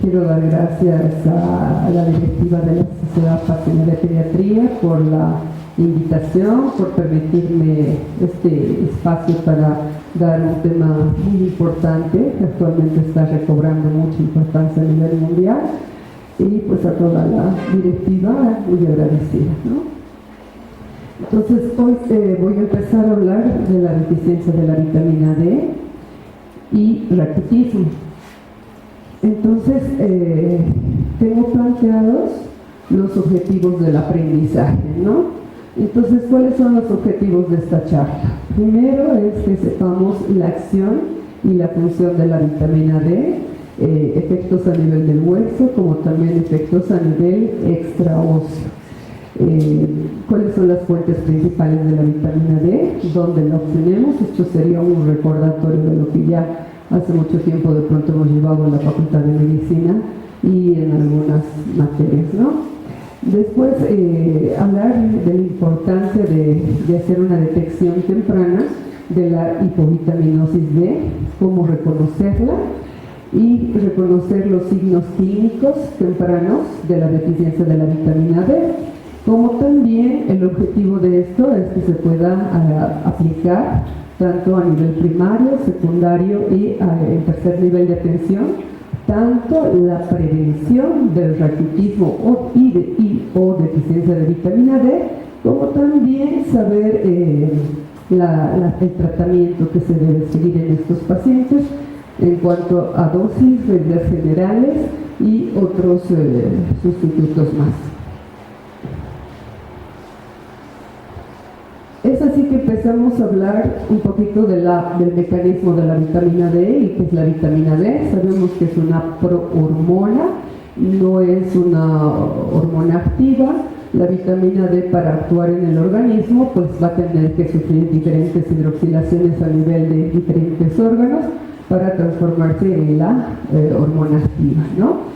Quiero dar gracias a la directiva de la Sociedad Paciente de Pediatría por la invitación, por permitirme este espacio para dar un tema muy importante que actualmente está recobrando mucha importancia a nivel mundial, y pues a toda la directiva muy agradecida, ¿no? Entonces hoy voy a empezar a hablar de la deficiencia de la vitamina D y raquitismo. Entonces tengo planteados los objetivos del aprendizaje, ¿no? Entonces, ¿cuáles son los objetivos de esta charla? Primero es que sepamos la acción y la función de la vitamina D, efectos a nivel del hueso, como también efectos a nivel extraóseo. ¿Cuáles son las fuentes principales de la vitamina D? ¿Dónde la obtenemos? Esto sería un recordatorio de lo que ya hace mucho tiempo de pronto hemos llevado en la Facultad de Medicina y en algunas materias, ¿no? Después, hablar de la importancia de hacer una detección temprana de la hipovitaminosis D, cómo reconocerla y reconocer los signos clínicos tempranos de la deficiencia de la vitamina D. Como también el objetivo de esto es que se pueda aplicar tanto a nivel primario, secundario y en tercer nivel de atención, tanto la prevención del raquitismo o deficiencia de vitamina D, como también saber el tratamiento que se debe seguir en estos pacientes en cuanto a dosis, reglas generales y otros sustitutos más. Es así que empezamos a hablar un poquito del mecanismo de la vitamina D y qué es la vitamina D. Sabemos que es una prohormona, no es una hormona activa. La vitamina D, para actuar en el organismo, pues va a tener que sufrir diferentes hidroxilaciones a nivel de diferentes órganos para transformarse en la hormona activa, ¿no?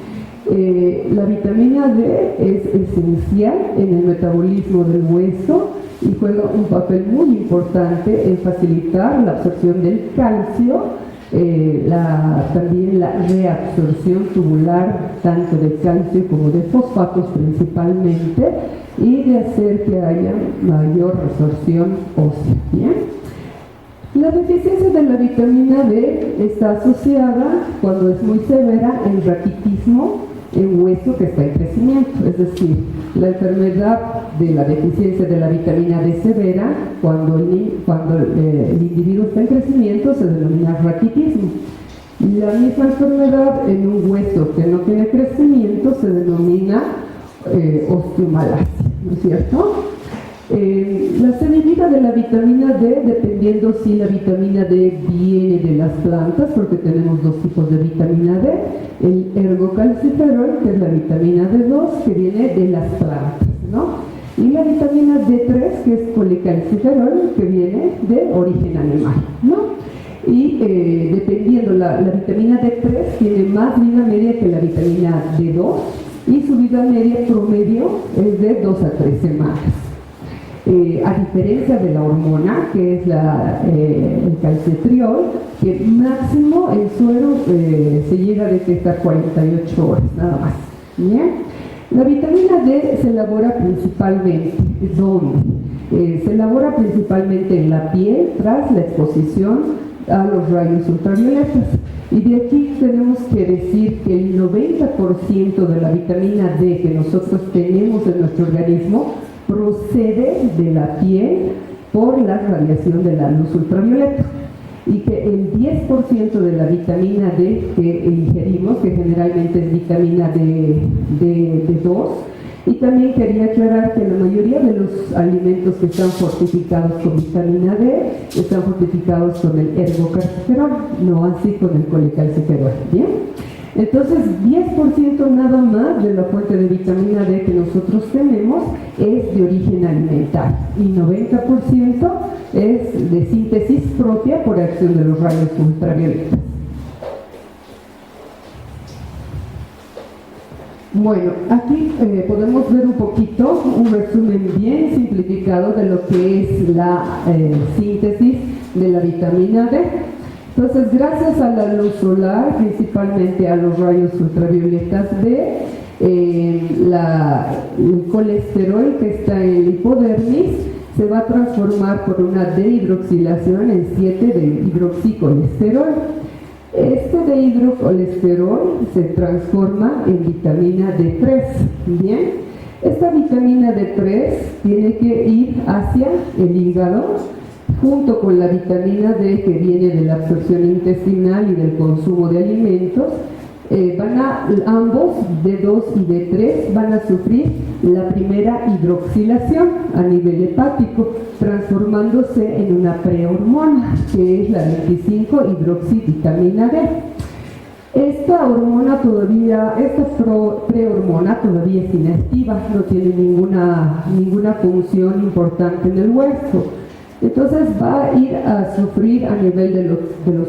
La vitamina D es esencial en el metabolismo del hueso y juega un papel muy importante en facilitar la absorción del calcio, también la reabsorción tubular tanto de calcio como de fosfatos principalmente, y de hacer que haya mayor resorción ósea. ¿Bien? La deficiencia de la vitamina D está asociada, cuando es muy severa, en raquitismo en hueso que está en crecimiento, es decir, la enfermedad de la deficiencia de la vitamina D severa, cuando el individuo está en crecimiento, se denomina raquitismo. La misma enfermedad en un hueso que no tiene crecimiento se denomina osteomalacia, ¿no es cierto? La semillita de la vitamina D, dependiendo si la vitamina D viene de las plantas, porque tenemos dos tipos de vitamina D, el ergocalciferol, que es la vitamina D2, que viene de las plantas, ¿no? Y la vitamina D3, que es colecalciferol, que viene de origen animal, ¿no? Y dependiendo, la vitamina D3 tiene más vida media que la vitamina D2, y su vida media promedio es de 2 a 3 semanas. A diferencia de la hormona, que es el calcitriol, que máximo el suero se llega a detectar 48 horas, nada más. ¿Bien? La vitamina D se elabora principalmente, ¿dónde? Se elabora principalmente en la piel tras la exposición a los rayos ultravioletas. Y de aquí tenemos que decir que el 90% de la vitamina D que nosotros tenemos en nuestro organismo procede de la piel por la radiación de la luz ultravioleta, y que el 10% de la vitamina D que ingerimos, que generalmente es vitamina D2, y también quería aclarar que la mayoría de los alimentos que están fortificados con vitamina D están fortificados con el ergocalciferol, no así con el colecalciferol. ¿Bien? Entonces, 10% nada más de la fuente de vitamina D que nosotros tenemos es de origen alimentario, y 90% es de síntesis propia por acción de los rayos ultravioletas. Bueno, aquí podemos ver un poquito, un resumen bien simplificado de lo que es la síntesis de la vitamina D. Entonces, gracias a la luz solar, principalmente a los rayos ultravioletas B, el colesterol que está en la hipodermis se va a transformar por una dehidroxilación en 7-dehidroxicolesterol. Este dehidrocolesterol se transforma en vitamina D3. Bien, esta vitamina D3 tiene que ir hacia el hígado junto con la vitamina D que viene de la absorción intestinal y del consumo de alimentos. Ambos, D2 y D3, van a sufrir la primera hidroxilación a nivel hepático, transformándose en una prehormona, que es la 25-hidroxivitamina D. Esta prehormona todavía es inactiva, no tiene ninguna función importante en el hueso. Entonces va a ir a sufrir a nivel de los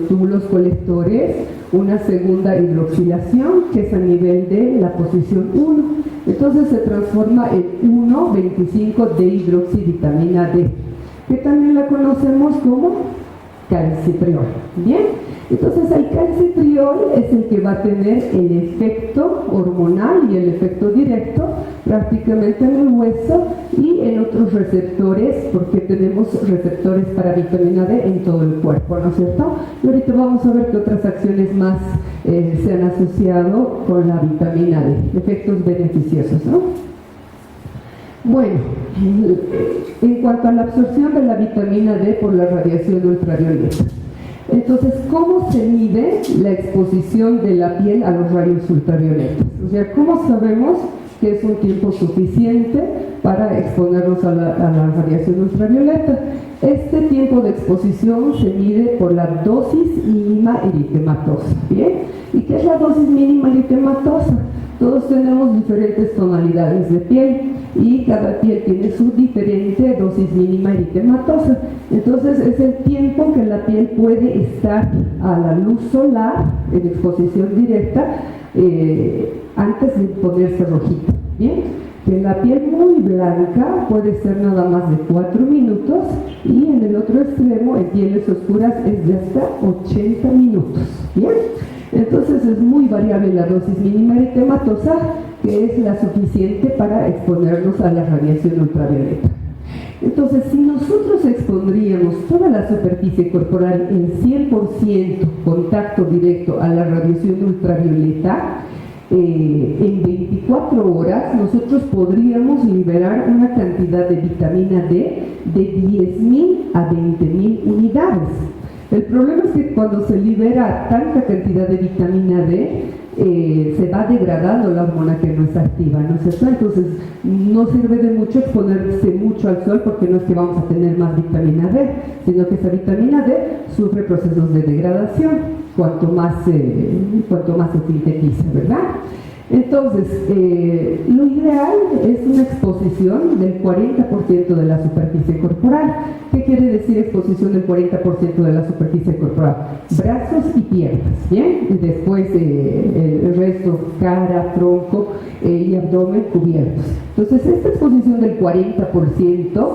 túbulos colectores una segunda hidroxilación, que es a nivel de la posición 1. Entonces se transforma en 1,25-dehidroxivitamina D, que también la conocemos como calcitriol. Bien, entonces el calcitriol es el que va a tener el efecto hormonal y el efecto directo prácticamente en el hueso y en otros receptores, porque tenemos receptores para vitamina D en todo el cuerpo, ¿no es cierto? Y ahorita vamos a ver qué otras acciones más se han asociado con la vitamina D, efectos beneficiosos, ¿no? Bueno, en cuanto a la absorción de la vitamina D por la radiación ultravioleta, entonces, ¿cómo se mide la exposición de la piel a los rayos ultravioletas? O sea, ¿cómo sabemos que es un tiempo suficiente para exponernos a la radiación ultravioleta? Este tiempo de exposición se mide por la dosis mínima eritematosa. ¿Bien? ¿Y qué es la dosis mínima eritematosa? Todos tenemos diferentes tonalidades de piel y cada piel tiene su diferente dosis mínima eritematosa. Entonces es el tiempo que la piel puede estar a la luz solar en exposición directa antes de ponerse rojita. Bien, que la piel muy blanca puede ser nada más de 4 minutos y en el otro extremo, en pieles oscuras, es de hasta 80 minutos. Bien, entonces es muy variable la dosis mínima eritematosa, que es la suficiente para exponernos a la radiación ultravioleta. Entonces, si nosotros expondríamos toda la superficie corporal en 100% contacto directo a la radiación ultravioleta, en 24 horas nosotros podríamos liberar una cantidad de vitamina D de 10.000 a 20.000 unidades. El problema es que cuando se libera tanta cantidad de vitamina D, se va degradando la hormona que no está activa, ¿no es cierto? Entonces no sirve de mucho exponerse mucho al sol, porque no es que vamos a tener más vitamina D, sino que esa vitamina D sufre procesos de degradación cuanto más se sintetiza, ¿verdad? Entonces, lo ideal es una exposición del 40% de la superficie corporal. ¿Qué quiere decir exposición del 40% de la superficie corporal? Brazos y piernas, ¿bien? Y después el resto, cara, tronco y abdomen cubiertos. Entonces, esta exposición del 40%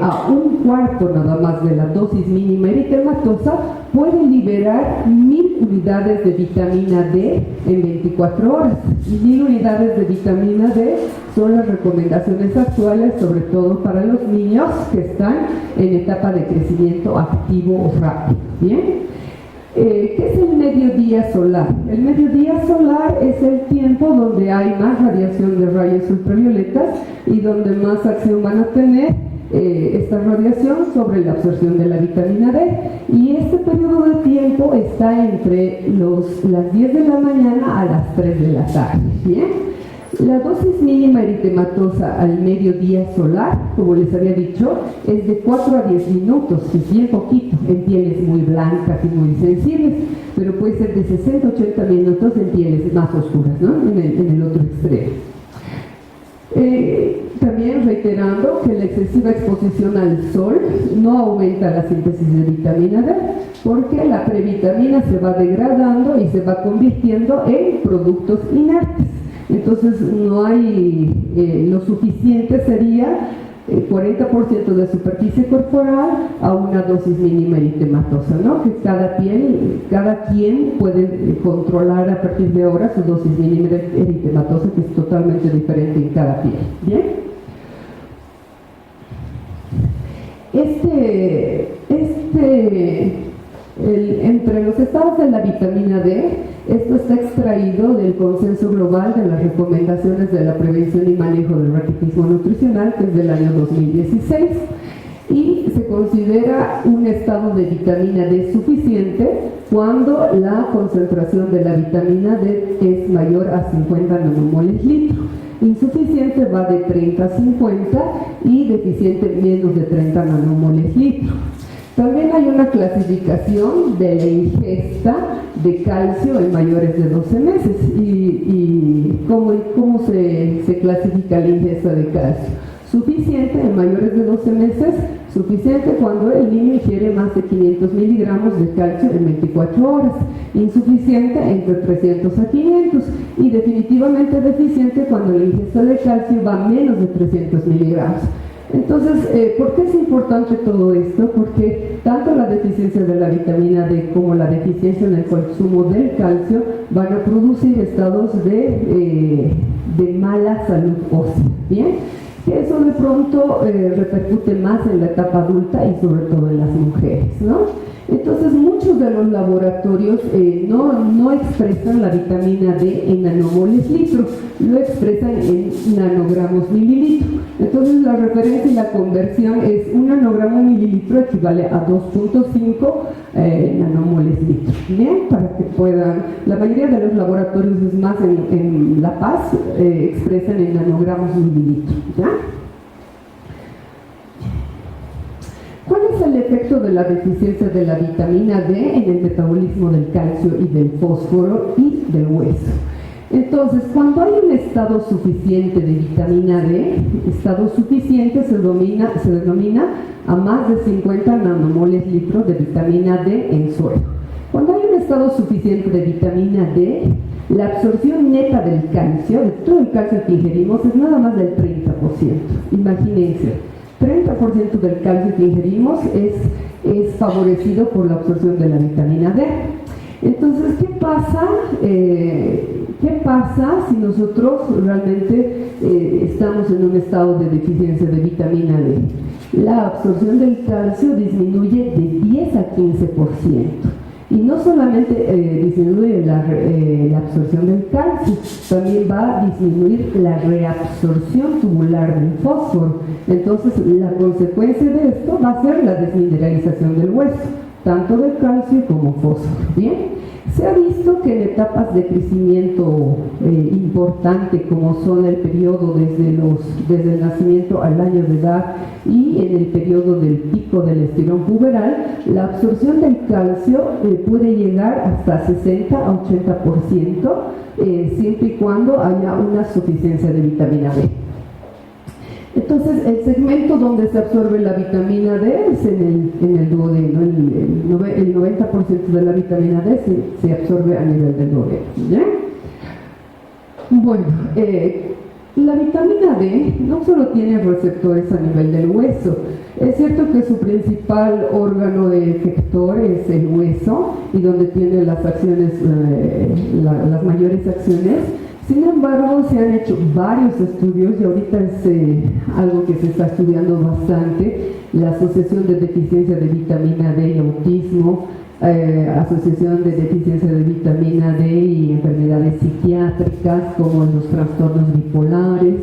a un cuarto nada más de la dosis mínima eritematosa puede liberar 1.000 unidades de vitamina D en 24 horas. Y 1.000 unidades de vitamina D son las recomendaciones actuales, sobre todo para los niños que están en etapa de crecimiento activo o rápido. ¿Bien? ¿Qué es el mediodía solar? El mediodía solar es el tiempo donde hay más radiación de rayos ultravioletas y donde más acción van a tener esta radiación sobre la absorción de la vitamina D. Y este periodo de tiempo está entre las 10 de la mañana a las 3 de la tarde. ¿Bien? La dosis mínima eritematosa al mediodía solar, como les había dicho, es de 4 a 10 minutos, es bien poquito, en pieles muy blancas y muy sensibles, pero puede ser de 60 a 80 minutos en pieles más oscuras, ¿no? En el otro extremo. También reiterando que la excesiva exposición al sol no aumenta la síntesis de vitamina D, porque la previtamina se va degradando y se va convirtiendo en productos inertes. Entonces no hay, lo suficiente sería 40% de superficie corporal a una dosis mínima eritematosa, ¿no? Que cada quien puede controlar a partir de ahora su dosis mínima eritematosa, que es totalmente diferente en cada piel. ¿Bien? Entre los estados de la vitamina D, esto está extraído del Consenso Global de las Recomendaciones de la Prevención y Manejo del Raquitismo Nutricional, que es del año 2016, y se considera un estado de vitamina D suficiente cuando la concentración de la vitamina D es mayor a 50 nanomoles litro. Insuficiente va de 30 a 50 y deficiente menos de 30 nanomoles litro. También hay una clasificación de la ingesta de calcio en mayores de 12 meses. ¿Y cómo se clasifica la ingesta de calcio? Suficiente en mayores de 12 meses, suficiente cuando el niño ingiere más de 500 miligramos de calcio en 24 horas, insuficiente entre 300 a 500 y definitivamente deficiente cuando la ingesta de calcio va a menos de 300 miligramos. Entonces, ¿por qué es importante todo esto? Porque tanto la deficiencia de la vitamina D como la deficiencia en el consumo del calcio van a producir estados de mala salud ósea, ¿bien? Que eso de pronto repercute más en la etapa adulta y sobre todo en las mujeres, ¿no? Entonces muchos de los laboratorios no expresan la vitamina D en nanomoles litro, lo expresan en nanogramos mililitro. Entonces la referencia y la conversión es un nanogramo mililitro equivale a 2.5 nanomoles litro. Bien, para que puedan, la mayoría de los laboratorios es más en La Paz, expresan en nanogramos mililitro, ¿ya? ¿Cuál es el efecto de la deficiencia de la vitamina D en el metabolismo del calcio y del fósforo y del hueso? Entonces, cuando hay un estado suficiente de vitamina D, estado suficiente se denomina a más de 50 nanomoles litro de vitamina D en suero. Cuando hay un estado suficiente de vitamina D, la absorción neta del calcio, de todo el calcio que ingerimos, es nada más del 30%. Imagínense. 30% del calcio que ingerimos es favorecido por la absorción de la vitamina D. Entonces, ¿qué pasa si nosotros realmente estamos en un estado de deficiencia de vitamina D? La absorción del calcio disminuye de 10 a 15%. Y no solamente disminuye la absorción del calcio, también va a disminuir la reabsorción tubular del fósforo. Entonces, la consecuencia de esto va a ser la desmineralización del hueso, tanto del calcio como fósforo. ¿Bien? Se ha visto que en etapas de crecimiento importante, como son el periodo desde el nacimiento al año de edad y en el periodo del pico del estirón puberal, la absorción del calcio puede llegar hasta 60 a 80%, siempre y cuando haya una suficiencia de vitamina D. Entonces, el segmento donde se absorbe la vitamina D es en el duodeno. El 90% de la vitamina D se absorbe a nivel del duodeno, ¿ya? Bueno, la vitamina D no solo tiene receptores a nivel del hueso. Es cierto que su principal órgano efector es el hueso y donde tiene las acciones, las mayores acciones. Sin embargo, se han hecho varios estudios y ahorita es algo que se está estudiando bastante, la asociación de deficiencia de vitamina D y autismo, asociación de deficiencia de vitamina D y enfermedades psiquiátricas como los trastornos bipolares.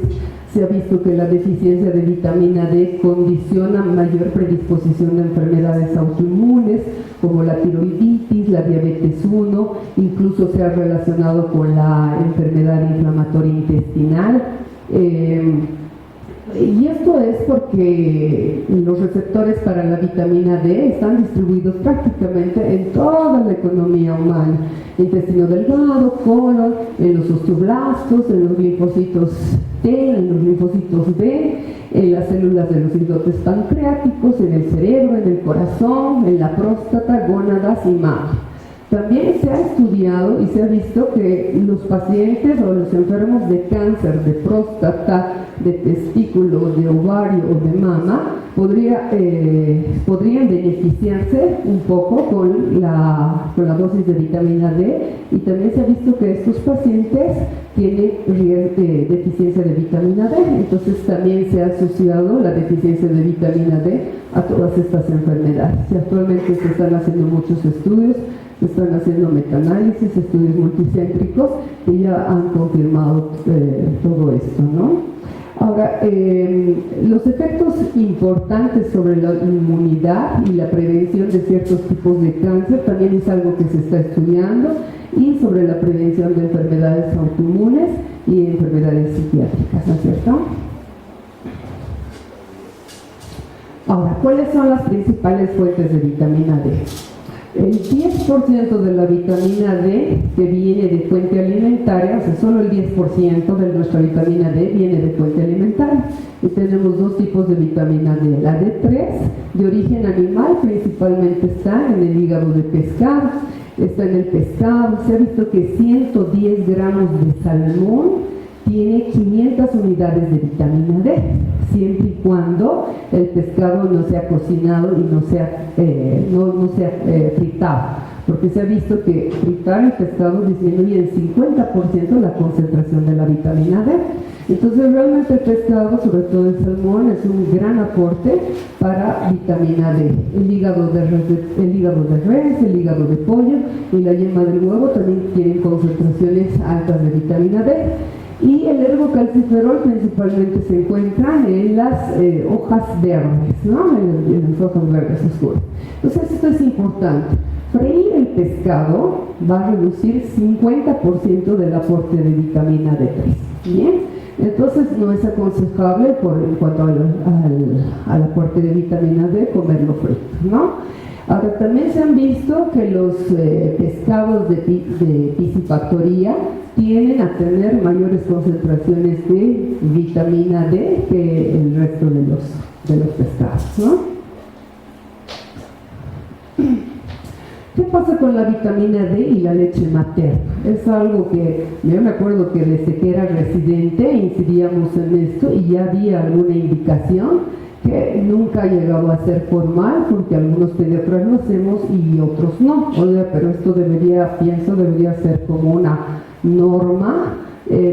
Se ha visto que la deficiencia de vitamina D condiciona mayor predisposición a enfermedades autoinmunes como la tiroiditis, la diabetes 1, incluso se ha relacionado con la enfermedad inflamatoria intestinal. Y esto es porque los receptores para la vitamina D están distribuidos prácticamente en toda la economía humana: intestino delgado, colon, en los osteoblastos, en los linfocitos T, en los linfocitos B, en las células de los islotes pancreáticos, en el cerebro, en el corazón, en la próstata, gónadas y mama. También se ha estudiado y se ha visto que los pacientes o los enfermos de cáncer de próstata, de testículo, de ovario o de mama podrían beneficiarse un poco con la dosis de vitamina D, y también se ha visto que estos pacientes tienen deficiencia de vitamina D. Entonces también se ha asociado la deficiencia de vitamina D a todas estas enfermedades. Y actualmente se están haciendo muchos estudios, se están haciendo metaanálisis, estudios multicéntricos que ya han confirmado todo esto, ¿no? Ahora, los efectos importantes sobre la inmunidad y la prevención de ciertos tipos de cáncer también es algo que se está estudiando, y sobre la prevención de enfermedades autoinmunes y enfermedades psiquiátricas, ¿no es cierto? Ahora, ¿cuáles son las principales fuentes de vitamina D? El 10% de la vitamina D que viene de fuente alimentaria, o sea, solo el 10% de nuestra vitamina D viene de fuente alimentaria. Y tenemos dos tipos de vitamina D. La D3, de origen animal, principalmente está en el hígado de pescado, está en el pescado. Se ha visto que 110 gramos de salmón tiene 500 unidades de vitamina D, siempre y cuando el pescado no sea cocinado y no sea fritado, porque se ha visto que fritar el pescado disminuye en 50% la concentración de la vitamina D. Entonces realmente el pescado, sobre todo el salmón, es un gran aporte para vitamina D. El hígado de res, el hígado de pollo y la yema del huevo también tienen concentraciones altas de vitamina D. Y el ergocalciferol principalmente se encuentra en las hojas verdes, ¿no? En las hojas verdes oscuras. Entonces esto es importante. Freír el pescado va a reducir 50% del aporte de vitamina D3. ¿Bien? Entonces no es aconsejable en cuanto al aporte de vitamina D comerlo frito, ¿no? Ahora, también se han visto que los pescados de piscifactoría tienden a tener mayores concentraciones de vitamina D que el resto de los pescados, ¿no? ¿Qué pasa con la vitamina D y la leche materna? Es algo que yo me acuerdo que desde que era residente incidíamos en esto, y ya había alguna indicación que nunca ha llegado a ser formal, porque algunos pediatras lo hacemos y otros no. Oiga, pero esto debería ser como una norma,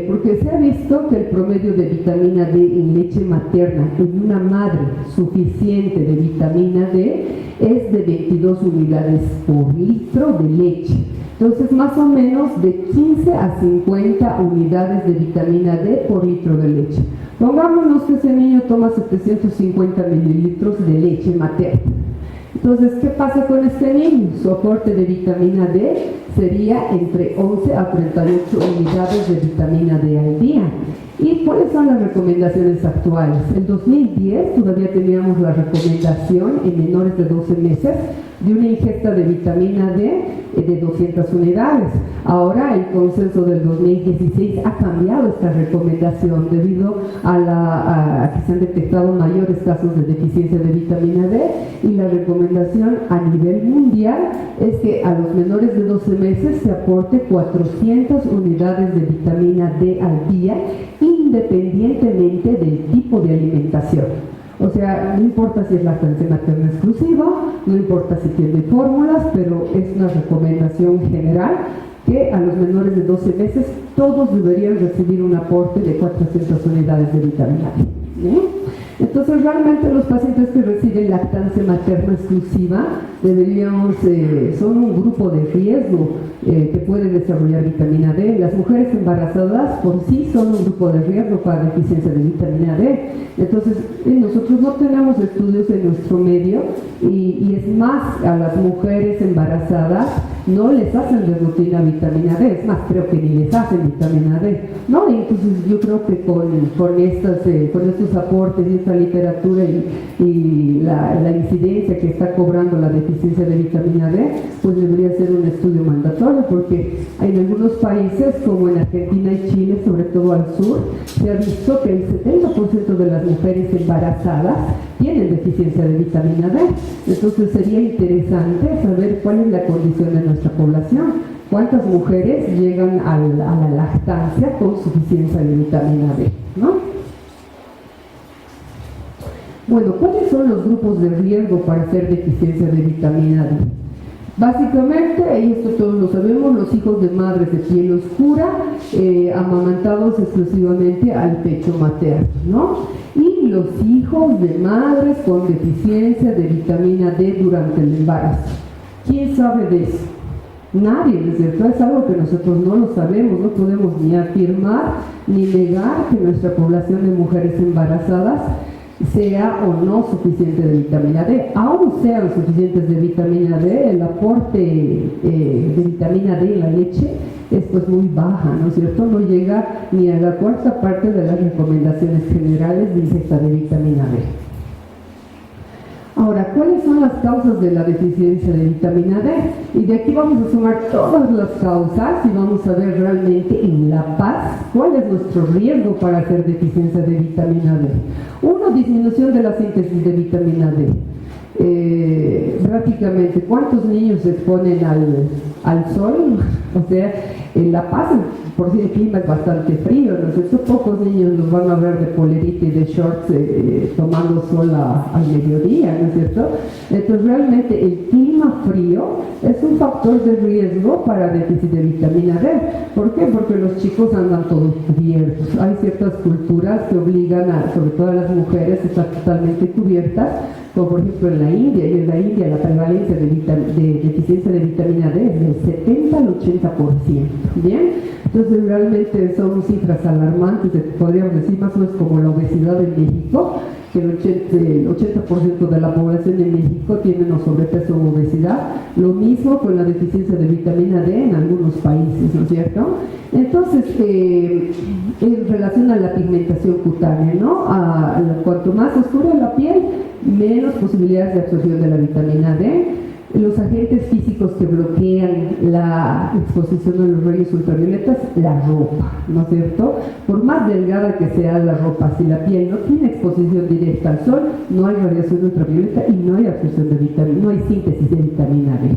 porque se ha visto que el promedio de vitamina D en leche materna en una madre suficiente de vitamina D es de 22 unidades por litro de leche. Entonces, más o menos de 15 a 50 unidades de vitamina D por litro de leche. Pongámonos que ese niño toma 750 mililitros de leche materna. Entonces, ¿qué pasa con este niño? Su aporte de vitamina D sería entre 11 a 38 unidades de vitamina D al día. ¿Y cuáles son las recomendaciones actuales? En 2010 todavía teníamos la recomendación en menores de 12 meses de una ingesta de vitamina D de 200 unidades. Ahora el consenso del 2016 ha cambiado esta recomendación debido a que se han detectado mayores casos de deficiencia de vitamina D, y la recomendación a nivel mundial es que a los menores de 12 meses se aporte 400 unidades de vitamina D al día, independientemente del tipo de alimentación. O sea, no importa si es lactancia materna exclusiva, no importa si tiene fórmulas, pero es una recomendación general que a los menores de 12 meses todos deberían recibir un aporte de 400 unidades de vitamina D. Entonces, realmente los pacientes que reciben lactancia materna exclusiva son un grupo de riesgo que puede desarrollar vitamina D. Las mujeres embarazadas por sí son un grupo de riesgo para deficiencia de vitamina D. Entonces, nosotros no tenemos estudios en nuestro medio, y es más, a las mujeres embarazadas no les hacen de rutina vitamina D, es más, creo que ni les hacen vitamina D, ¿no? Y entonces yo creo que con estos aportes y esta literatura y la incidencia que está cobrando la deficiencia de vitamina D, pues debería ser un estudio mandatorio, porque en algunos países como en Argentina y Chile, sobre todo al sur, se ha visto que el 70% de las mujeres embarazadas tienen deficiencia de vitamina D. Entonces sería interesante saber cuál es la condición de nuestra nuestra población. ¿Cuántas mujeres llegan a la lactancia con suficiencia de vitamina D, ¿no? Bueno, ¿cuáles son los grupos de riesgo para hacer deficiencia de vitamina D? Básicamente, y esto todos lo sabemos, los hijos de madres de piel oscura, amamantados exclusivamente al pecho materno, ¿no? Y los hijos de madres con deficiencia de vitamina D durante el embarazo. ¿Quién sabe de eso? Nadie, ¿no es cierto? Es algo que nosotros no lo sabemos, no podemos ni afirmar ni negar que nuestra población de mujeres embarazadas sea o no suficiente de vitamina D. Aún sean suficientes de vitamina D, el aporte de vitamina D en la leche es pues muy baja, ¿no es cierto? No llega ni a la cuarta parte de las recomendaciones generales de ingesta de vitamina D. Ahora, ¿cuáles son las causas de la deficiencia de vitamina D? Y de aquí vamos a sumar todas las causas y vamos a ver realmente en La Paz cuál es nuestro riesgo para hacer deficiencia de vitamina D. Uno, disminución de la síntesis de vitamina D. Prácticamente, ¿cuántos niños se exponen al sol? O sea, en La Paz, por si el clima es bastante frío, ¿no es cierto? Pocos niños los van a ver de polerita y de shorts tomando sol al mediodía, ¿no es cierto? Entonces, realmente el clima frío es un factor de riesgo para déficit de vitamina D. ¿Por qué? Porque los chicos andan todos cubiertos. Hay ciertas culturas que obligan, sobre todo a las mujeres, a estar totalmente cubiertas, como por ejemplo en la India, y en la India la prevalencia de deficiencia de vitamina D es del 70 al 80%, ¿bien? Entonces realmente son cifras alarmantes, podríamos decir más o menos como la obesidad en México, que el 80% de la población en México tiene sobrepeso o obesidad, lo mismo con la deficiencia de vitamina D en algunos países, ¿no es cierto? Entonces, en relación a la pigmentación cutánea, ¿no? Cuanto más oscura la piel, menos posibilidades de absorción de la vitamina D. Los agentes físicos que bloquean la exposición a los rayos ultravioletas, la ropa, ¿no es cierto? Por más delgada que sea la ropa, si la piel no tiene exposición directa al sol, no hay radiación ultravioleta y no hay absorción de vitamina, no hay síntesis de vitamina D.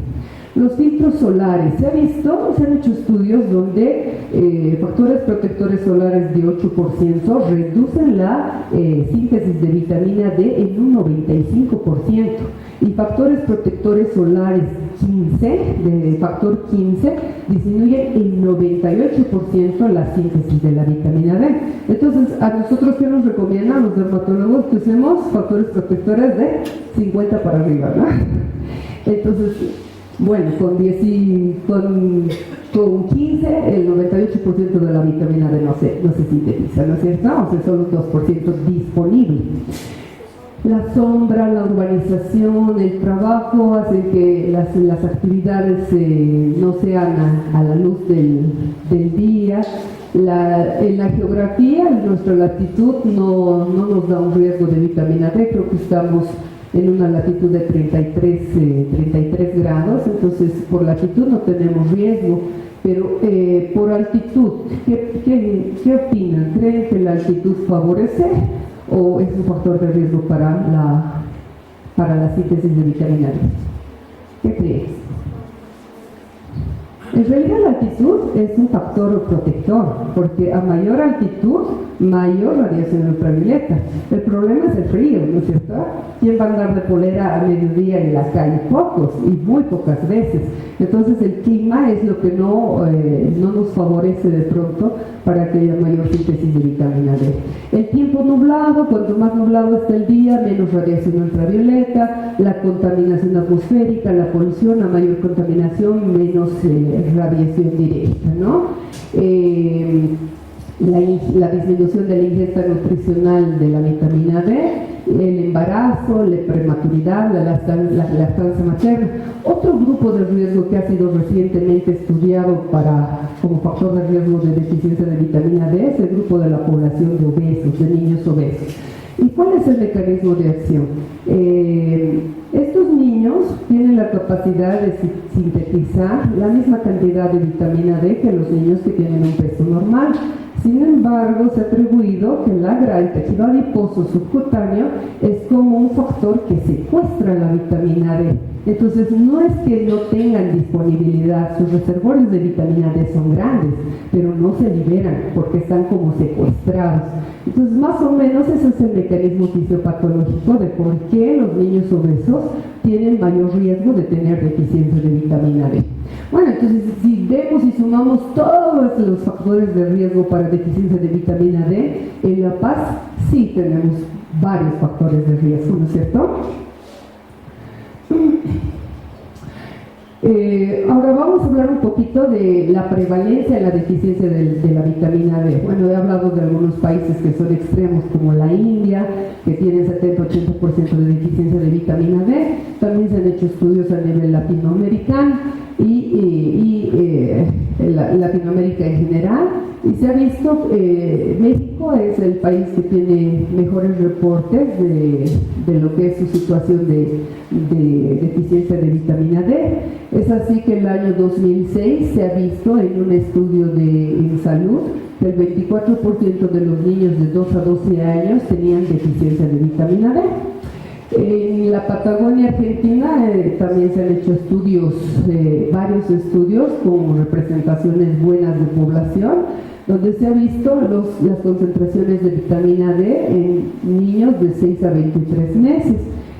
Los filtros solares, se han hecho estudios donde factores protectores solares de 8% reducen la síntesis de vitamina D en un 95%, y factores protectores solares 15, de factor 15, disminuyen el 98% la síntesis de la vitamina D. Entonces, a nosotros, ¿qué nos recomiendan los dermatólogos? Que usemos factores protectores de 50 para arriba, ¿no? Entonces, bueno, con 15, el 98% de la vitamina D no se sintetiza, ¿no es cierto? O sea, solo un 2% disponible. La sombra, la urbanización, el trabajo hacen que las actividades no sean a la luz del día. En la geografía, nuestra latitud no nos da un riesgo de vitamina D, creo que estamos en una latitud de 33 grados, entonces por latitud no tenemos riesgo, pero por altitud, ¿qué opinan? ¿Creen que la altitud favorece o es un factor de riesgo para la síntesis de vitamina D? ¿Qué crees? En realidad la altitud es un factor protector, porque a mayor altitud, mayor radiación ultravioleta. El problema es el frío, ¿no es cierto? ¿Quién va a andar de polera a mediodía en la calle? Pocos, y muy pocas veces. Entonces el clima es lo que no nos favorece de pronto para que haya mayor síntesis de vitamina D. El tiempo nublado, cuanto más nublado está el día, menos radiación ultravioleta, la contaminación atmosférica, la polución, a mayor contaminación, menos radiación directa, ¿no? La disminución de la ingesta nutricional de la vitamina D, el embarazo, la prematuridad, la lactancia materna. Otro grupo de riesgo que ha sido recientemente estudiado como factor de riesgo de deficiencia de vitamina D es el grupo de la población de obesos, de niños obesos. ¿Y cuál es el mecanismo de acción? Estos niños tienen la capacidad de sintetizar la misma cantidad de vitamina D que los niños que tienen un peso normal. Sin embargo, se ha atribuido que el tejido adiposo subcutáneo es como un factor que secuestra la vitamina D. Entonces no es que no tengan disponibilidad, sus reservorios de vitamina D son grandes, pero no se liberan porque están como secuestrados. Entonces más o menos ese es el mecanismo fisiopatológico de por qué los niños obesos tienen mayor riesgo de tener deficiencia de vitamina D. Bueno, entonces si vemos y sumamos todos los factores de riesgo para deficiencia de vitamina D, en La Paz sí tenemos varios factores de riesgo, ¿no es cierto? Ahora vamos a hablar un poquito de la prevalencia de la deficiencia de la vitamina D. Bueno, he hablado de algunos países que son extremos, como la India, que tienen 70-80% de deficiencia de vitamina D. También se han hecho estudios a nivel latinoamericano y Latinoamérica en general, y se ha visto México es el país que tiene mejores reportes de lo que es su situación de deficiencia de vitamina D. Es así que el año 2006 se ha visto en un estudio en salud que el 24% de los niños de 2 a 12 años tenían deficiencia de vitamina D. En la Patagonia Argentina también se han hecho estudios, varios estudios con representaciones buenas de población, donde se ha visto las concentraciones de vitamina D en niños de 6 a 23 meses.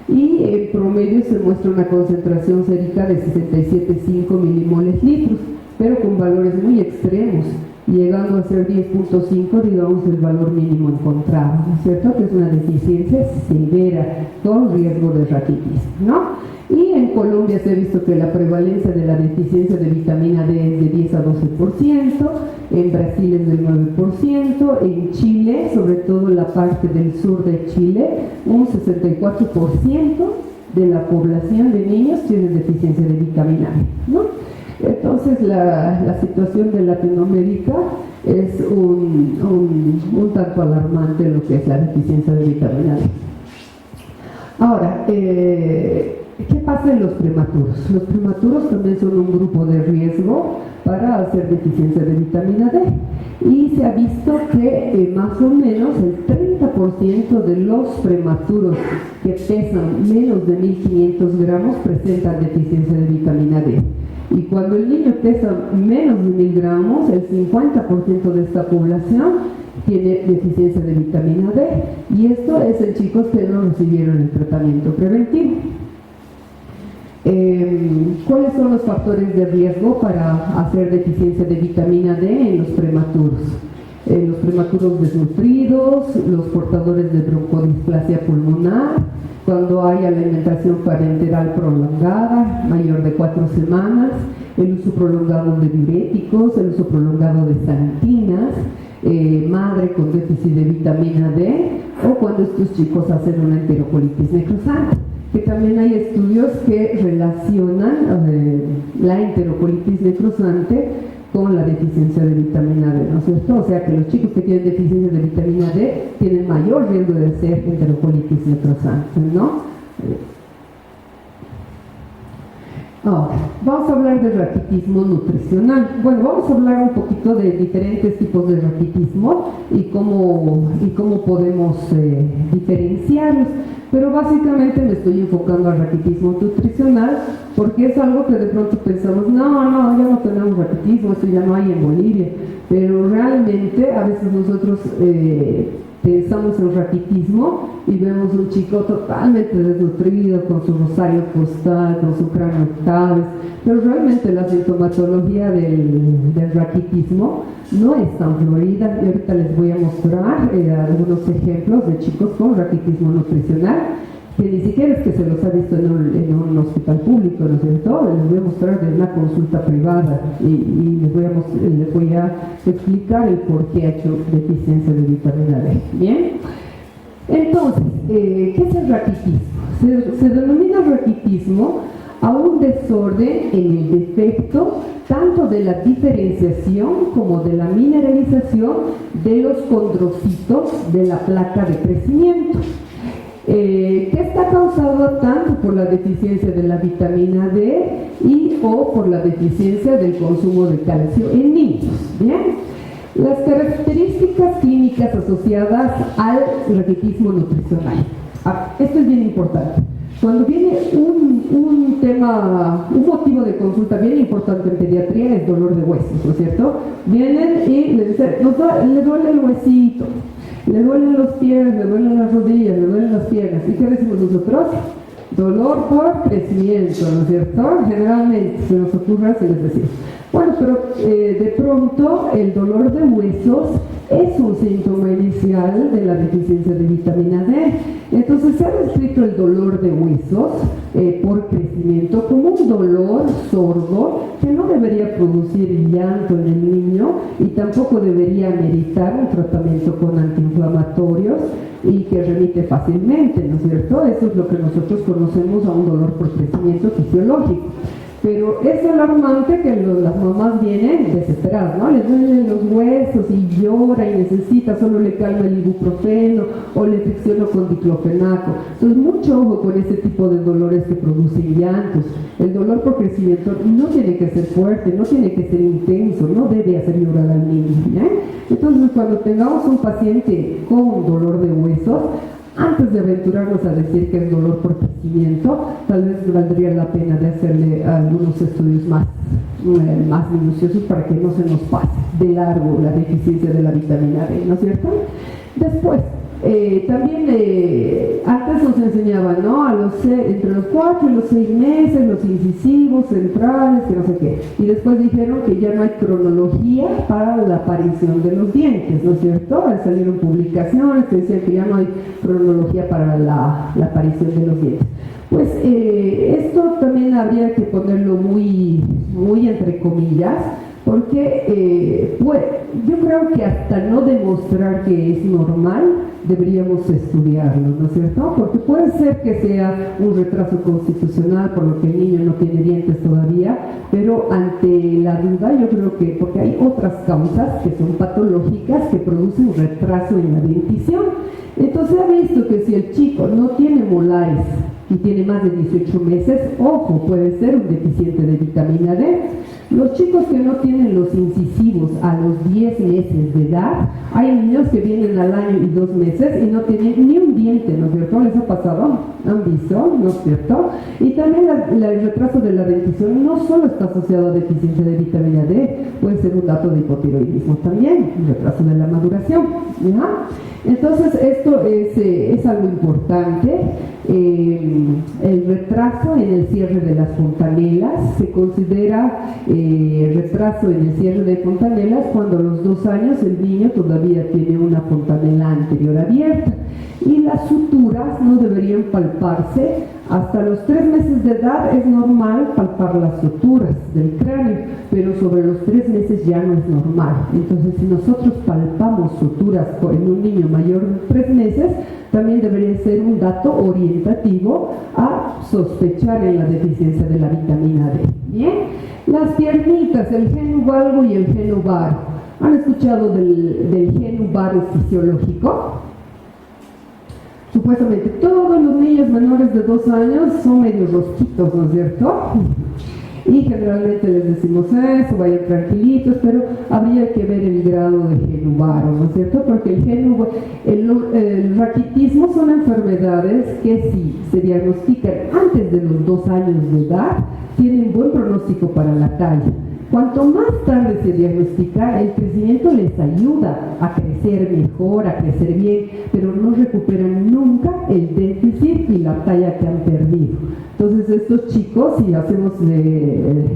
Y en promedio se muestra una concentración sérica de 67,5 milimoles litros, pero con valores muy extremos, llegando a ser 10.5, digamos, el valor mínimo encontrado, ¿no es cierto? Que es una deficiencia severa con riesgo de raquitismo, ¿no? Y en Colombia se ha visto que la prevalencia de la deficiencia de vitamina D es de 10 a 12%, en Brasil es del 9%, en Chile, sobre todo la parte del sur de Chile, un 64% de la población de niños tiene deficiencia de vitamina D, ¿no? Entonces la situación de Latinoamérica es un tanto alarmante en lo que es la deficiencia de vitamina D. Ahora, ¿qué pasa en los prematuros? Los prematuros también son un grupo de riesgo para hacer deficiencia de vitamina D, y se ha visto que más o menos el 30% de los prematuros que pesan menos de 1.500 gramos presentan deficiencia de vitamina D. Y cuando el niño pesa menos de 1.000 gramos, el 50% de esta población tiene deficiencia de vitamina D, y esto es en chicos que no recibieron el tratamiento preventivo. ¿Cuáles son los factores de riesgo para hacer deficiencia de vitamina D en los prematuros? Los prematuros desnutridos, los portadores de broncodisplasia pulmonar, cuando hay alimentación parenteral prolongada, mayor de 4 semanas, el uso prolongado de diuréticos, el uso prolongado de santinas, madre con déficit de vitamina D, o cuando estos chicos hacen una enterocolitis necrosante, que también hay estudios que relacionan la enterocolitis necrosante con la deficiencia de vitamina D, ¿no es cierto? O sea que los chicos que tienen deficiencia de vitamina D tienen mayor riesgo de hacer enterocolitis necrosante, ¿no? Ahora, vamos a hablar de raquitismo nutricional. Bueno, vamos a hablar un poquito de diferentes tipos de raquitismo y cómo podemos diferenciarlos. Pero básicamente me estoy enfocando al raquitismo nutricional porque es algo que de pronto pensamos, no, ya no tenemos raquitismo, esto ya no hay en Bolivia. Pero realmente a veces nosotros pensamos en raquitismo y vemos un chico totalmente desnutrido, con su rosario costal, con su cráneo octaves, pero realmente la sintomatología del raquitismo no es tan florida, y ahorita les voy a mostrar algunos ejemplos de chicos con raquitismo nutricional, que ni siquiera es que se los ha visto en un hospital público, ¿no es cierto? Les voy a mostrar de una consulta privada y les voy a explicar el por qué ha hecho deficiencia de vitamina D. ¿Bien? Entonces, ¿qué es el raquitismo? Se denomina raquitismo a un desorden en el defecto tanto de la diferenciación como de la mineralización de los condrocitos de la placa de crecimiento, que está causado tanto por la deficiencia de la vitamina D o por la deficiencia del consumo de calcio en niños. ¿Bien? Las características clínicas asociadas al raquitismo nutricional. Esto es bien importante. Cuando viene un tema, un motivo de consulta bien importante en pediatría es dolor de huesos, ¿no es cierto? Vienen y le dicen, le duele el huesito, le duelen los pies, le duelen las rodillas, le duelen las piernas. ¿Y qué decimos nosotros? Dolor por crecimiento, ¿no es cierto? Generalmente se nos ocurre así les decimos. Bueno, pero de pronto el dolor de huesos es un síntoma inicial de la deficiencia de vitamina D. Entonces se ha descrito el dolor de huesos por crecimiento como un dolor sordo que no debería producir llanto en el niño y tampoco debería meritar un tratamiento con antiinflamatorios y que remite fácilmente, ¿no es cierto? Eso es lo que nosotros conocemos a un dolor por crecimiento fisiológico. Pero es alarmante que las mamás vienen desesperadas, ¿no? Les duelen los huesos y llora y necesita, solo le calma el ibuprofeno o le fricciono con diclofenaco. Entonces, mucho ojo con ese tipo de dolores que producen llantos. El dolor por crecimiento no tiene que ser fuerte, no tiene que ser intenso, no debe hacer llorar al niño, ¿ya? Entonces, cuando tengamos un paciente con dolor de huesos, antes de aventurarnos a decir que es dolor por crecimiento, tal vez valdría la pena de hacerle algunos estudios más minuciosos para que no se nos pase de largo la deficiencia de la vitamina D, ¿no es cierto? Después, también antes nos enseñaban, ¿no? Entre los 4 y los 6 meses, los incisivos, centrales, que no sé qué. Y después dijeron que ya no hay cronología para la aparición de los dientes, ¿no es cierto? Salieron publicaciones que decían que ya no hay cronología para la aparición de los dientes. Pues esto también habría que ponerlo muy entre comillas, porque yo creo que hasta no demostrar que es normal, deberíamos estudiarlo, ¿no es cierto? Porque puede ser que sea un retraso constitucional, por lo que el niño no tiene dientes todavía, pero ante la duda yo creo que, porque hay otras causas que son patológicas que producen retraso en la dentición. Entonces se ha visto que si el chico no tiene molares y tiene más de 18 meses, ojo, puede ser un deficiente de vitamina D. Los chicos que no tienen los incisivos a los 10 meses de edad, hay niños que vienen al año y 2 meses y no tienen ni un diente, ¿no es cierto? ¿Les ha pasado? ¿Han visto? ¿No es cierto? Y también el retraso de la dentición no solo está asociado a deficiencia de vitamina D, puede ser un dato de hipotiroidismo también, un retraso de la maduración, ¿ya? Entonces esto es algo importante. El retraso en el cierre de las fontanelas se considera retraso en el cierre de fontanelas cuando a los 2 años el niño todavía tiene una fontanela anterior abierta y las suturas no deberían palparse hasta los 3 meses de edad. Es normal palpar las suturas del cráneo, pero sobre los 3 meses ya no es normal. Entonces, si nosotros palpamos suturas en un niño mayor de 3 meses, también debería ser un dato orientativo a sospechar en la deficiencia de la vitamina D. Bien, las piernitas, el genu valgo y el genu varo. ¿Han escuchado del genu varo fisiológico? Supuestamente todos los niños menores de 2 años son medio rosquitos, ¿no es cierto? Y generalmente les decimos eso, vayan tranquilitos, pero habría que ver el grado de genu varo, ¿no es cierto? Porque el raquitismo son enfermedades que si se diagnostican antes de los 2 años de edad, tienen buen pronóstico para la talla. Cuanto más tarde se diagnostica, el crecimiento les ayuda a crecer mejor, a crecer bien, pero no recuperan nunca el déficit y la talla que han perdido. Entonces estos chicos, si hacemos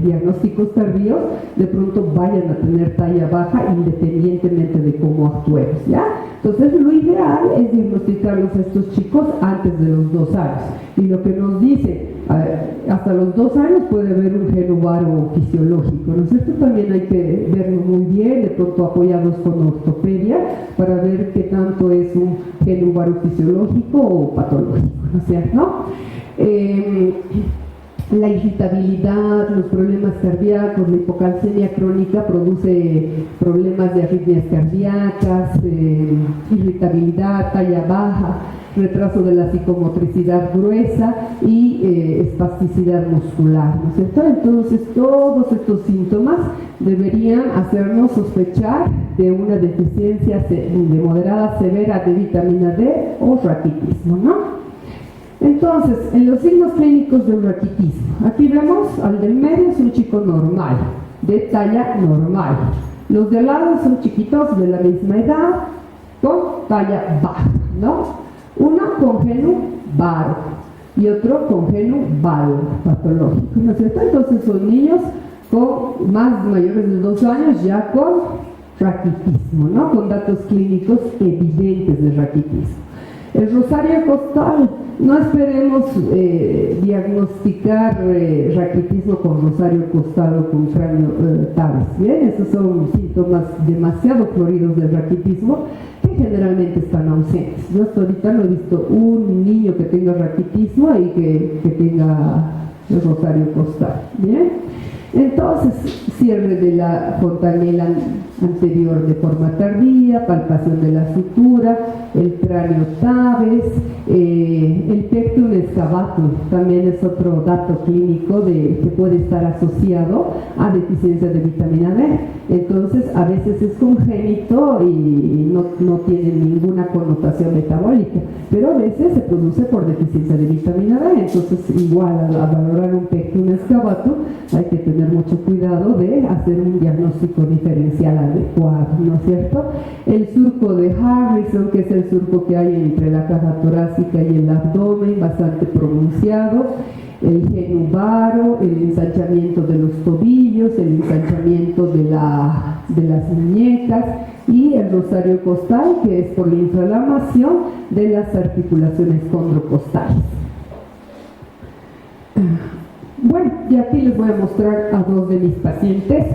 diagnósticos tardíos, de pronto vayan a tener talla baja independientemente de cómo actuemos, ¿ya? Entonces lo ideal es diagnosticarlos a estos chicos antes de los 2 años. Y lo que nos dice, hasta los 2 años puede haber un genu varo fisiológico, ¿no es cierto? También hay que verlo muy bien, de pronto apoyados con ortopedia, para ver qué tanto es un genu varo fisiológico o patológico, ¿no es cierto? La irritabilidad, los problemas cardíacos, la hipocalcemia crónica produce problemas de arritmias cardíacas, irritabilidad, talla baja, retraso de la psicomotricidad gruesa y espasticidad muscular, ¿no es cierto? Entonces todos estos síntomas deberían hacernos sospechar de una deficiencia de moderada a severa de vitamina D o raquitismo, ¿no? Entonces, en los signos clínicos del raquitismo, aquí vemos al del medio es un chico normal, de talla normal. Los de al lado son chiquitos de la misma edad, con talla baja, ¿no? Uno con genu baro y otro con genu balo patológico, ¿no es cierto? Entonces son niños con mayores de 2 años ya con raquitismo, ¿no? Con datos clínicos evidentes de raquitismo. El rosario costal, no esperemos diagnosticar raquitismo con rosario costal o con cráneo tabes, ¿bien? Estos son síntomas demasiado floridos del raquitismo que generalmente están ausentes. Yo hasta ahorita no he visto un niño que tenga raquitismo y que tenga el rosario costal, ¿bien? Entonces, cierre de la fontanela anterior de forma tardía, palpación de la sutura, el cráneo tabes, el pectum excavatum también es otro dato clínico que puede estar asociado a deficiencia de vitamina D. Entonces, a veces es congénito y no tiene ninguna connotación metabólica, pero a veces se produce por deficiencia de vitamina D. Entonces, igual a valorar un pectum excavatum hay que tener mucho cuidado de hacer un diagnóstico diferencial adecuado, ¿no es cierto? El surco de Harrison, que es el surco que hay entre la caja torácica y el abdomen, bastante pronunciado, el genu baro, el ensanchamiento de los tobillos, el ensanchamiento de las muñecas y el rosario costal, que es por la inflamación de las articulaciones condrocostales. Bueno, y aquí les voy a mostrar a 2 de mis pacientes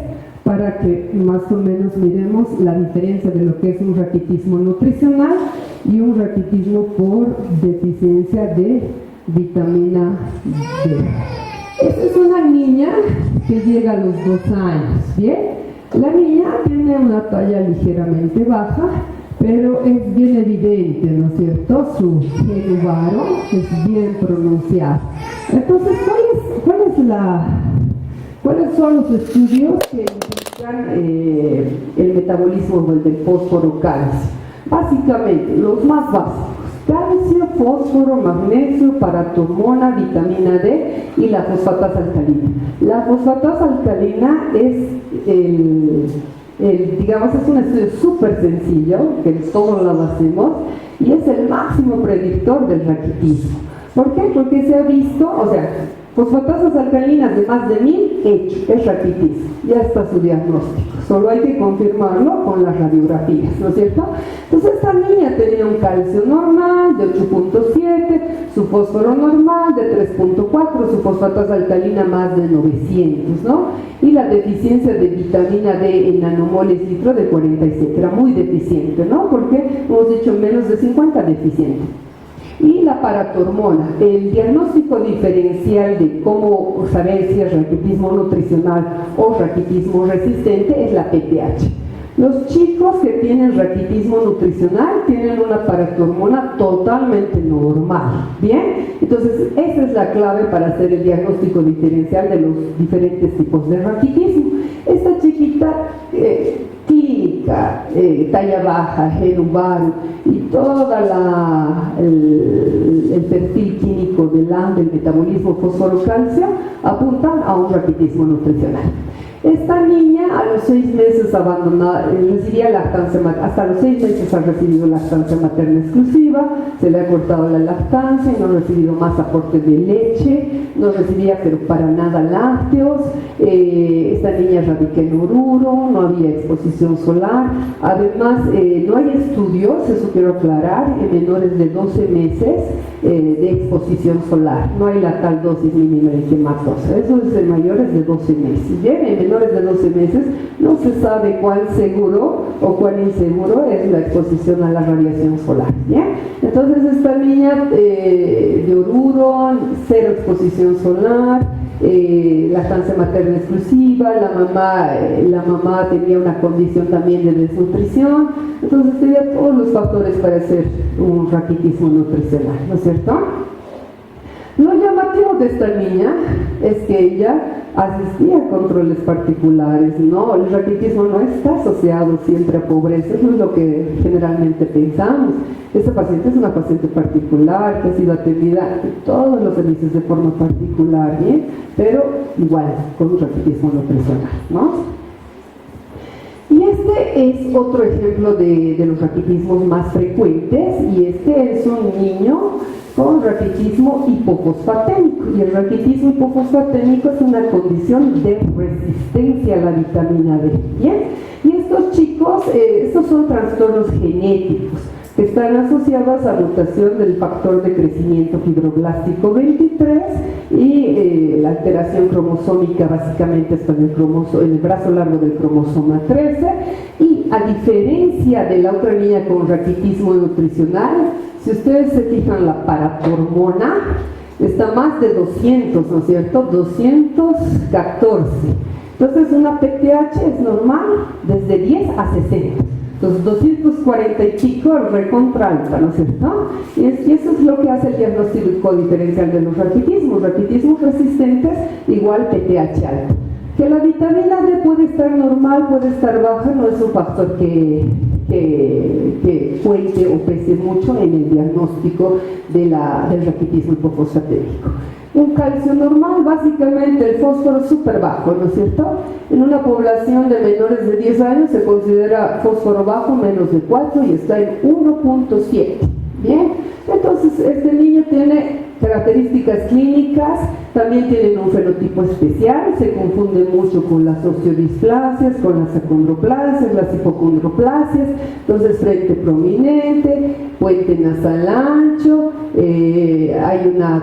para que más o menos miremos la diferencia de lo que es un raquitismo nutricional y un raquitismo por deficiencia de vitamina D. Esta es una niña que llega a los 2 años, ¿bien? La niña tiene una talla ligeramente baja, pero es bien evidente, ¿no es cierto? Su genu baro es bien pronunciado. Entonces, ¿cuáles son los estudios que indican el metabolismo del fósforo calcio? Básicamente, los más básicos: calcio, fósforo, magnesio, paratormona, vitamina D y la fosfatasa alcalina. La fosfatasa alcalina es digamos, es un estudio súper sencillo, que todos lo hacemos, y es el máximo predictor del raquitismo. ¿Por qué? Porque se ha visto, fosfatasas alcalinas de más de 1000, es raquitismo, ya está su diagnóstico, solo hay que confirmarlo con las radiografías, ¿no es cierto? Entonces esta niña tenía un calcio normal de 8.7, su fósforo normal de 3.4, su fosfatasa alcalina más de 900, ¿no? Y la deficiencia de vitamina D en nanomoles litro de 47, era muy deficiente, ¿no? Porque hemos dicho menos de 50 deficiente. Y la paratormona, el diagnóstico diferencial de cómo saber si es raquitismo nutricional o raquitismo resistente es la PTH. Los chicos que tienen raquitismo nutricional tienen una paratormona totalmente normal, ¿bien? Entonces, esa es la clave para hacer el diagnóstico diferencial de los diferentes tipos de raquitismo. Esta chiquita clínica, talla baja, genu baro y todo el perfil clínico del metabolismo fósforo-calcio apuntan a un raquitismo nutricional. Esta niña a los 6 meses abandonada, recibía lactancia materna, hasta los 6 meses ha recibido lactancia materna exclusiva, se le ha cortado la lactancia, no ha recibido más aporte de leche, no recibía pero para nada lácteos, esta niña radica en Oruro, no había exposición solar, además no hay estudios, eso quiero aclarar, en menores de 12 meses de exposición solar, no hay la tal dosis mínima de quematosa, eso es en mayores de 12 meses, ¿bien? En menores de 12 meses no se sabe cuán seguro o cuán inseguro es la exposición a la radiación solar, ¿bien? Entonces esta niña de Oruro, cero exposición solar, lactancia materna exclusiva, la mamá tenía una condición también de desnutrición, entonces tenía todos los factores para hacer un raquitismo nutricional, ¿no es cierto? Lo llamativo de esta niña es que ella asistía a controles particulares, ¿no? El raquitismo no está asociado siempre a pobreza, eso es lo que generalmente pensamos. Esta paciente es una paciente particular que ha sido atendida en todos los servicios de forma particular, ¿bien? Pero igual, con un raquitismo nutricional, ¿no? Y este es otro ejemplo de los raquitismos más frecuentes, y este es un niño con raquitismo hipofosfatémico. Y el raquitismo hipofosfatémico es una condición de resistencia a la vitamina D. ¿Bien? Y estos chicos, estos son trastornos genéticos que están asociados a mutación del factor de crecimiento fibroblástico 23 y la alteración cromosómica básicamente está en el brazo largo del cromosoma 13. Y a diferencia de la otra niña con raquitismo nutricional, si ustedes se fijan, la paratormona está más de 200, ¿no es cierto? 214. Entonces una PTH es normal desde 10 a 60. Entonces 240 y pico recontra alta, ¿no es cierto? Y eso es lo que hace el diagnóstico diferencial de los raquitismos. Raquitismos resistentes igual PTH alto. Que la vitamina D puede estar normal, puede estar baja, no es un factor que cuente o pese mucho en el diagnóstico del raquitismo hipofosfatémico. Un calcio normal, básicamente el fósforo súper bajo, ¿no es cierto? En una población de menores de 10 años se considera fósforo bajo menos de 4 y está en 1.7. Bien, entonces este niño tiene características clínicas, también tienen un fenotipo especial, se confunden mucho con las occiodisplasias, con las acondroplasias, las hipocondroplasias. Entonces frente prominente, puente nasal ancho,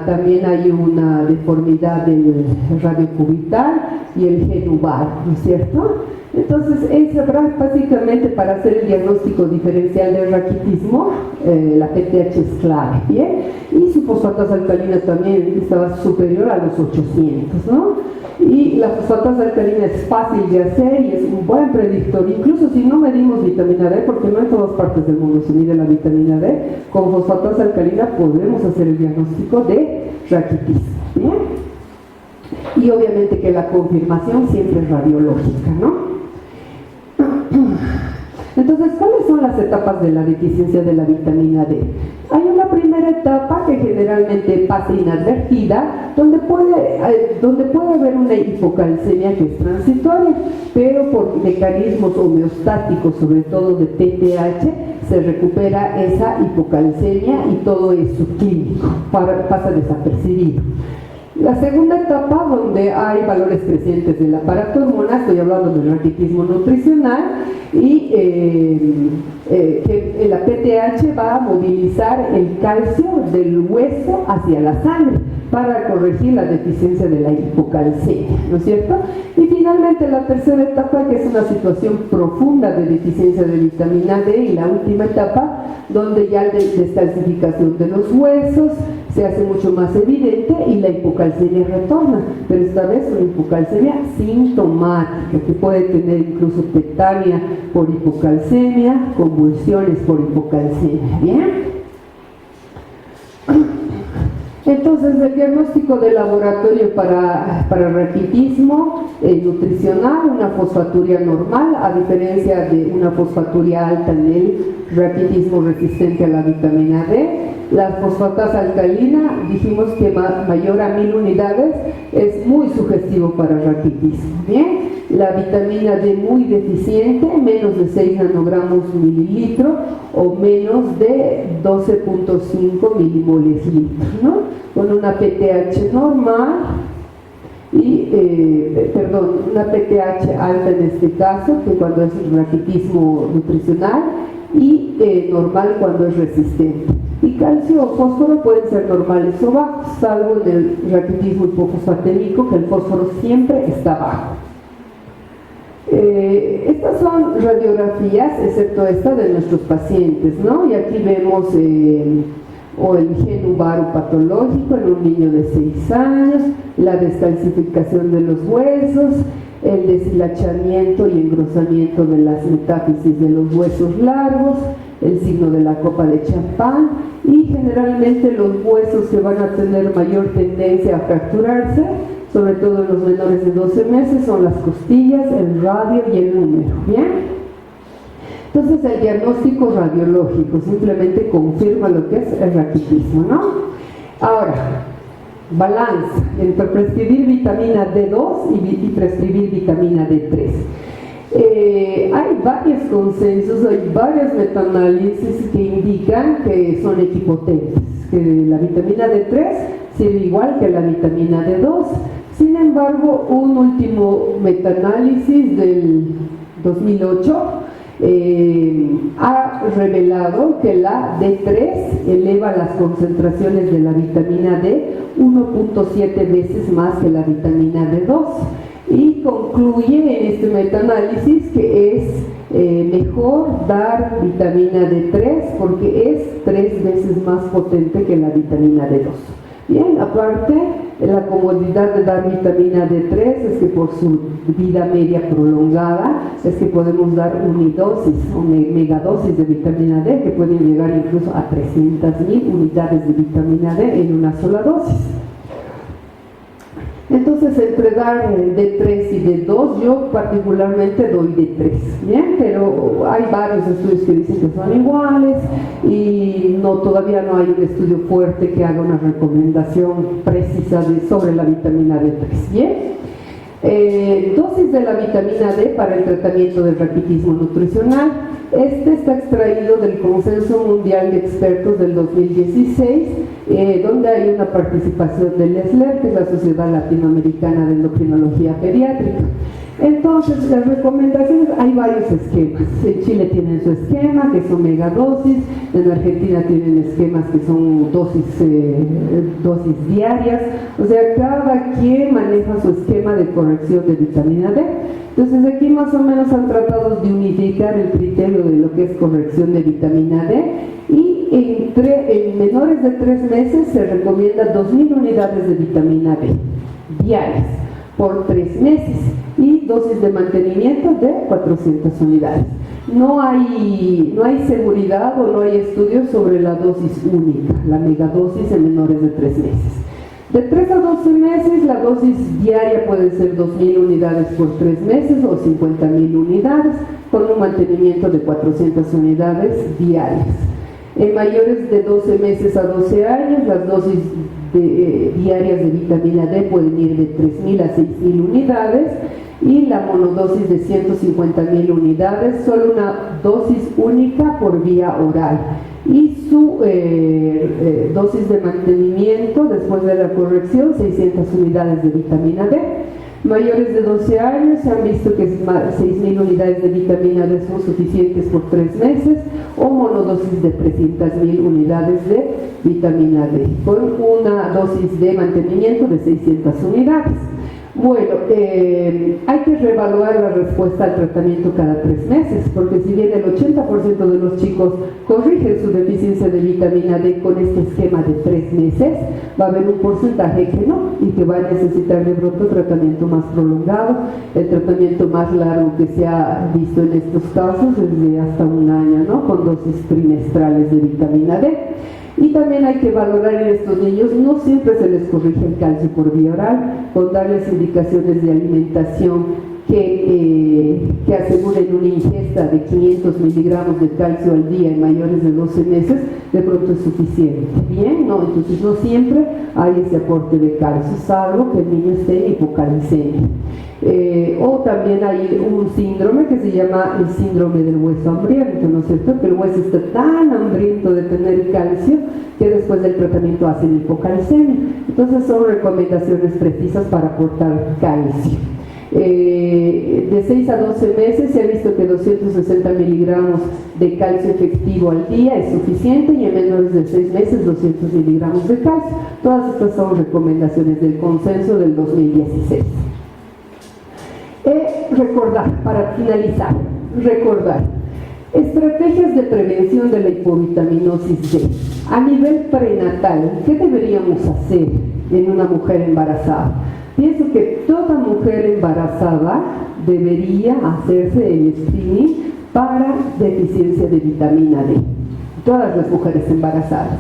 también hay una deformidad del radio cubital y el genubar, ¿no es cierto? Entonces, es básicamente para hacer el diagnóstico diferencial del raquitismo, la PTH es clave, ¿bien? Y su fosfatasa alcalina también estaba superior a los 800, ¿no? Y la fosfatasa alcalina es fácil de hacer y es un buen predictor, incluso si no medimos vitamina D, porque no en todas partes del mundo se mide la vitamina D, con fosfatasa alcalina podremos hacer el diagnóstico de raquitismo, ¿bien? Y obviamente que la confirmación siempre es radiológica, ¿no? Entonces, ¿cuáles son las etapas de la deficiencia de la vitamina D? Hay una primera etapa que generalmente pasa inadvertida, donde puede haber una hipocalcemia que es transitoria, pero por mecanismos homeostáticos, sobre todo de PTH, se recupera esa hipocalcemia y todo es subclínico, pasa desapercibido. La segunda etapa, donde hay valores crecientes de la paratormona, estoy hablando del raquitismo nutricional, y que la PTH va a movilizar el calcio del hueso hacia la sangre para corregir la deficiencia de la hipocalcemia, ¿no es cierto? Y finalmente la tercera etapa, que es una situación profunda de deficiencia de vitamina D, y la última etapa, donde ya la descalcificación de los huesos se hace mucho más evidente y la hipocalcemia retorna, pero esta vez una hipocalcemia sintomática, que puede tener incluso tetania por hipocalcemia, convulsiones por hipocalcemia, ¿bien? Entonces, el diagnóstico de laboratorio para raquitismo nutricional, una fosfaturia normal, a diferencia de una fosfaturia alta en el raquitismo resistente a la vitamina D. La fosfatasa alcalina, dijimos que mayor a 1000 unidades, es muy sugestivo para raquitismo, ¿bien? La vitamina D muy deficiente, menos de 6 nanogramos mililitro o menos de 12.5 milimoles litro, ¿no? Con una PTH normal y, una PTH alta en este caso, que cuando es raquitismo nutricional, y normal cuando es resistente. Y calcio o fósforo pueden ser normales o bajos, salvo en el raquitismo hipofosfatémico, que el fósforo siempre está bajo. Estas son radiografías, excepto esta, de nuestros pacientes, ¿no? Y aquí vemos el genubaro patológico en un niño de 6 años, la descalcificación de los huesos, el deshilachamiento y engrosamiento de las metáfisis de los huesos largos, el signo de la copa de champán, y generalmente los huesos que van a tener mayor tendencia a fracturarse, sobre todo en los menores de 12 meses, son las costillas, el radio y el húmero. ¿Bien? Entonces el diagnóstico radiológico simplemente confirma lo que es el raquitismo, ¿no? Ahora, balanza entre prescribir vitamina D2 y prescribir vitamina D3. Hay varios consensos, hay varios metaanálisis que indican que son equipotentes, que la vitamina D3 sirve igual que la vitamina D2. Sin embargo, un último metaanálisis del 2008 ha revelado que la D3 eleva las concentraciones de la vitamina D 1.7 veces más que la vitamina D2, y concluye en este metaanálisis que es mejor dar vitamina D3 porque es 3 veces más potente que la vitamina D2. Bien, aparte, la comodidad de dar vitamina D3 es que por su vida media prolongada es que podemos dar unidosis o megadosis de vitamina D que pueden llegar incluso a 300.000 unidades de vitamina D en una sola dosis. Entonces, entre dar D3 y D2, yo particularmente doy D3, ¿bien? Pero hay varios estudios que dicen que son iguales y todavía no hay un estudio fuerte que haga una recomendación precisa sobre la vitamina D3, ¿bien? Dosis de la vitamina D para el tratamiento del raquitismo nutricional. Este está extraído del Consenso Mundial de Expertos del 2016, donde hay una participación del ESLER, que es la Sociedad Latinoamericana de Endocrinología Pediátrica. Entonces, las recomendaciones, hay varios esquemas. En Chile tienen su esquema, que son megadosis. En Argentina tienen esquemas que son dosis diarias. O sea, cada quien maneja su esquema de corrección de vitamina D. Entonces, aquí más o menos han tratado de unificar el criterio de lo que es corrección de vitamina D. Y en menores de 3 meses se recomienda 2.000 unidades de vitamina D diarias por 3 meses y dosis de mantenimiento de 400 unidades. No hay seguridad o no hay estudios sobre la dosis única, la megadosis en menores de 3 meses. De 3 a 12 meses, la dosis diaria puede ser 2.000 unidades por 3 meses o 50.000 unidades, con un mantenimiento de 400 unidades diarias. En mayores de 12 meses a 12 años, las dosis diarias de vitamina D pueden ir de 3.000 a 6.000 unidades y la monodosis de 150.000 unidades, solo una dosis única por vía oral. Y su dosis de mantenimiento después de la corrección, 600 unidades de vitamina D. Mayores de 12 años se han visto que 6.000 unidades de vitamina D son suficientes por 3 meses o monodosis de 300.000 unidades de vitamina D con una dosis de mantenimiento de 600 unidades. Bueno, hay que reevaluar la respuesta al tratamiento cada 3 meses, porque si bien el 80% de los chicos corrigen su deficiencia de vitamina D con este esquema de 3 meses, va a haber un porcentaje que no, y que va a necesitar de pronto tratamiento más prolongado. El tratamiento más largo que se ha visto en estos casos es de hasta 1 año, ¿no? Con dosis trimestrales de vitamina D. Y también hay que valorar en estos niños, no siempre se les corrige el calcio por vía oral, con darles indicaciones de alimentación que aseguren una ingesta de 500 miligramos de calcio al día en mayores de 12 meses, de pronto es suficiente. Bien, no, entonces no siempre hay ese aporte de calcio, salvo que el niño esté en hipocalcemia. O también hay un síndrome que se llama el síndrome del hueso hambriento, ¿no es cierto? Que el hueso está tan hambriento de tener calcio que después del tratamiento hacen hipocalcemia. Entonces son recomendaciones precisas para aportar calcio. De 6 a 12 meses se ha visto que 260 miligramos de calcio efectivo al día es suficiente, y en menores de 6 meses 200 miligramos de calcio. Todas estas son recomendaciones del consenso del 2016. Recordar, para finalizar, estrategias de prevención de la hipovitaminosis D. A nivel prenatal, ¿qué deberíamos hacer en una mujer embarazada? Pienso que toda mujer embarazada debería hacerse el screening para deficiencia de vitamina D. Todas las mujeres embarazadas.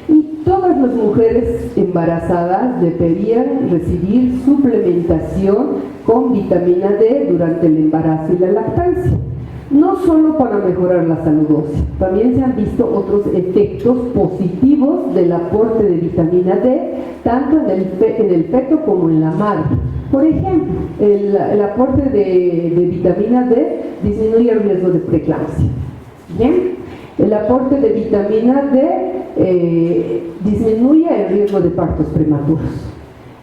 Y todas las mujeres embarazadas deberían recibir suplementación con vitamina D durante el embarazo y la lactancia. No solo para mejorar la salud ósea, también se han visto otros efectos positivos del aporte de vitamina D, tanto en el feto como en la madre. Por ejemplo, el aporte de vitamina D disminuye el riesgo de preeclampsia. ¿Bien? El aporte de vitamina D disminuye el riesgo de partos prematuros.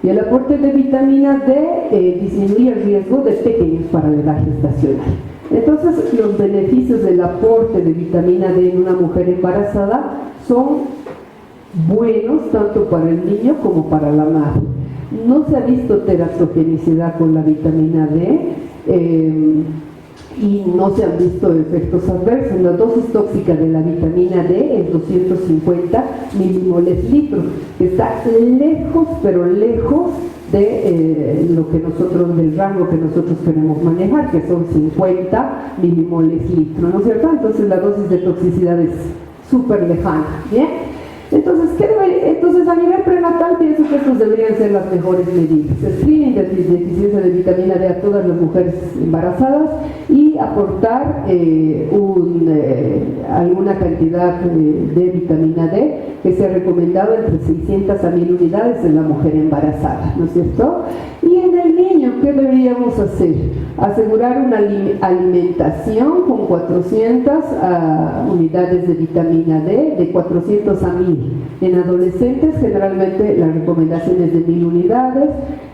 Y el aporte de vitamina D disminuye el riesgo de pequeños para la edad gestacional. Entonces, los beneficios del aporte de vitamina D en una mujer embarazada son buenos tanto para el niño como para la madre. No se ha visto teratogenicidad con la vitamina D y no se han visto efectos adversos. La dosis tóxica de la vitamina D es 250 milimoles litro, que está lejos, pero lejos de lo que nosotros, del rango que nosotros queremos manejar, que son 50 milimoles litro, ¿no es cierto? Entonces la dosis de toxicidad es súper lejana, ¿bien? Entonces, entonces, a nivel prenatal pienso que estos deberían ser las mejores medidas. Screening de deficiencia de vitamina D a todas las mujeres embarazadas y aportar alguna cantidad de vitamina D que se ha recomendado entre 600 a 1000 unidades en la mujer embarazada, ¿no es cierto? Y en el niño, ¿qué deberíamos hacer? Asegurar una alimentación con 400 unidades de vitamina D, de 400 a 1000. En adolescentes, generalmente la recomendación es de 1000 unidades,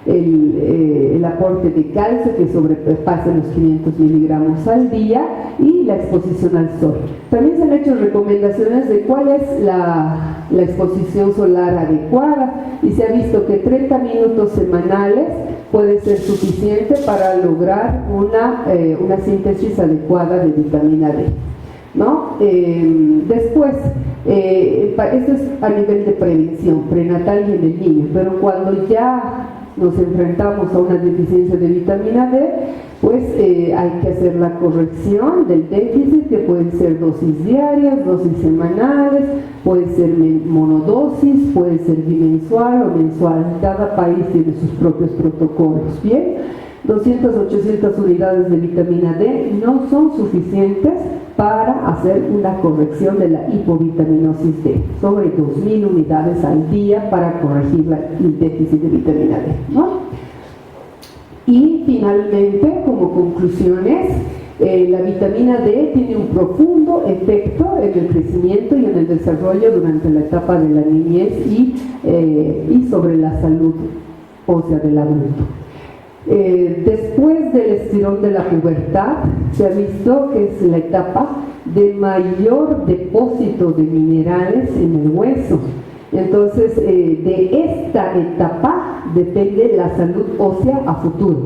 el aporte de calcio que sobrepasa los 500 miligramos al día y la exposición al sol. También se han hecho recomendaciones de cuál es la exposición solar adecuada y se ha visto que 30 minutos semanales puede ser suficiente para lograr una síntesis adecuada de vitamina D, ¿no? Después, esto es a nivel de prevención prenatal y en el niño, pero cuando ya nos enfrentamos a una deficiencia de vitamina D, pues hay que hacer la corrección del déficit, que pueden ser dosis diarias, dosis semanales, puede ser monodosis, puede ser bimensual o mensual. Cada país tiene sus propios protocolos, ¿bien? 200, 800 unidades de vitamina D no son suficientes para hacer una corrección de la hipovitaminosis D, sobre 2000 unidades al día para corregir el déficit de vitamina D, ¿no? Y finalmente, como conclusiones, la vitamina D tiene un profundo efecto en el crecimiento y en el desarrollo durante la etapa de la niñez y sobre la salud ósea del adulto. Después del estirón de la pubertad, se ha visto que es la etapa de mayor depósito de minerales en el hueso. Entonces, de esta etapa depende la salud ósea a futuro,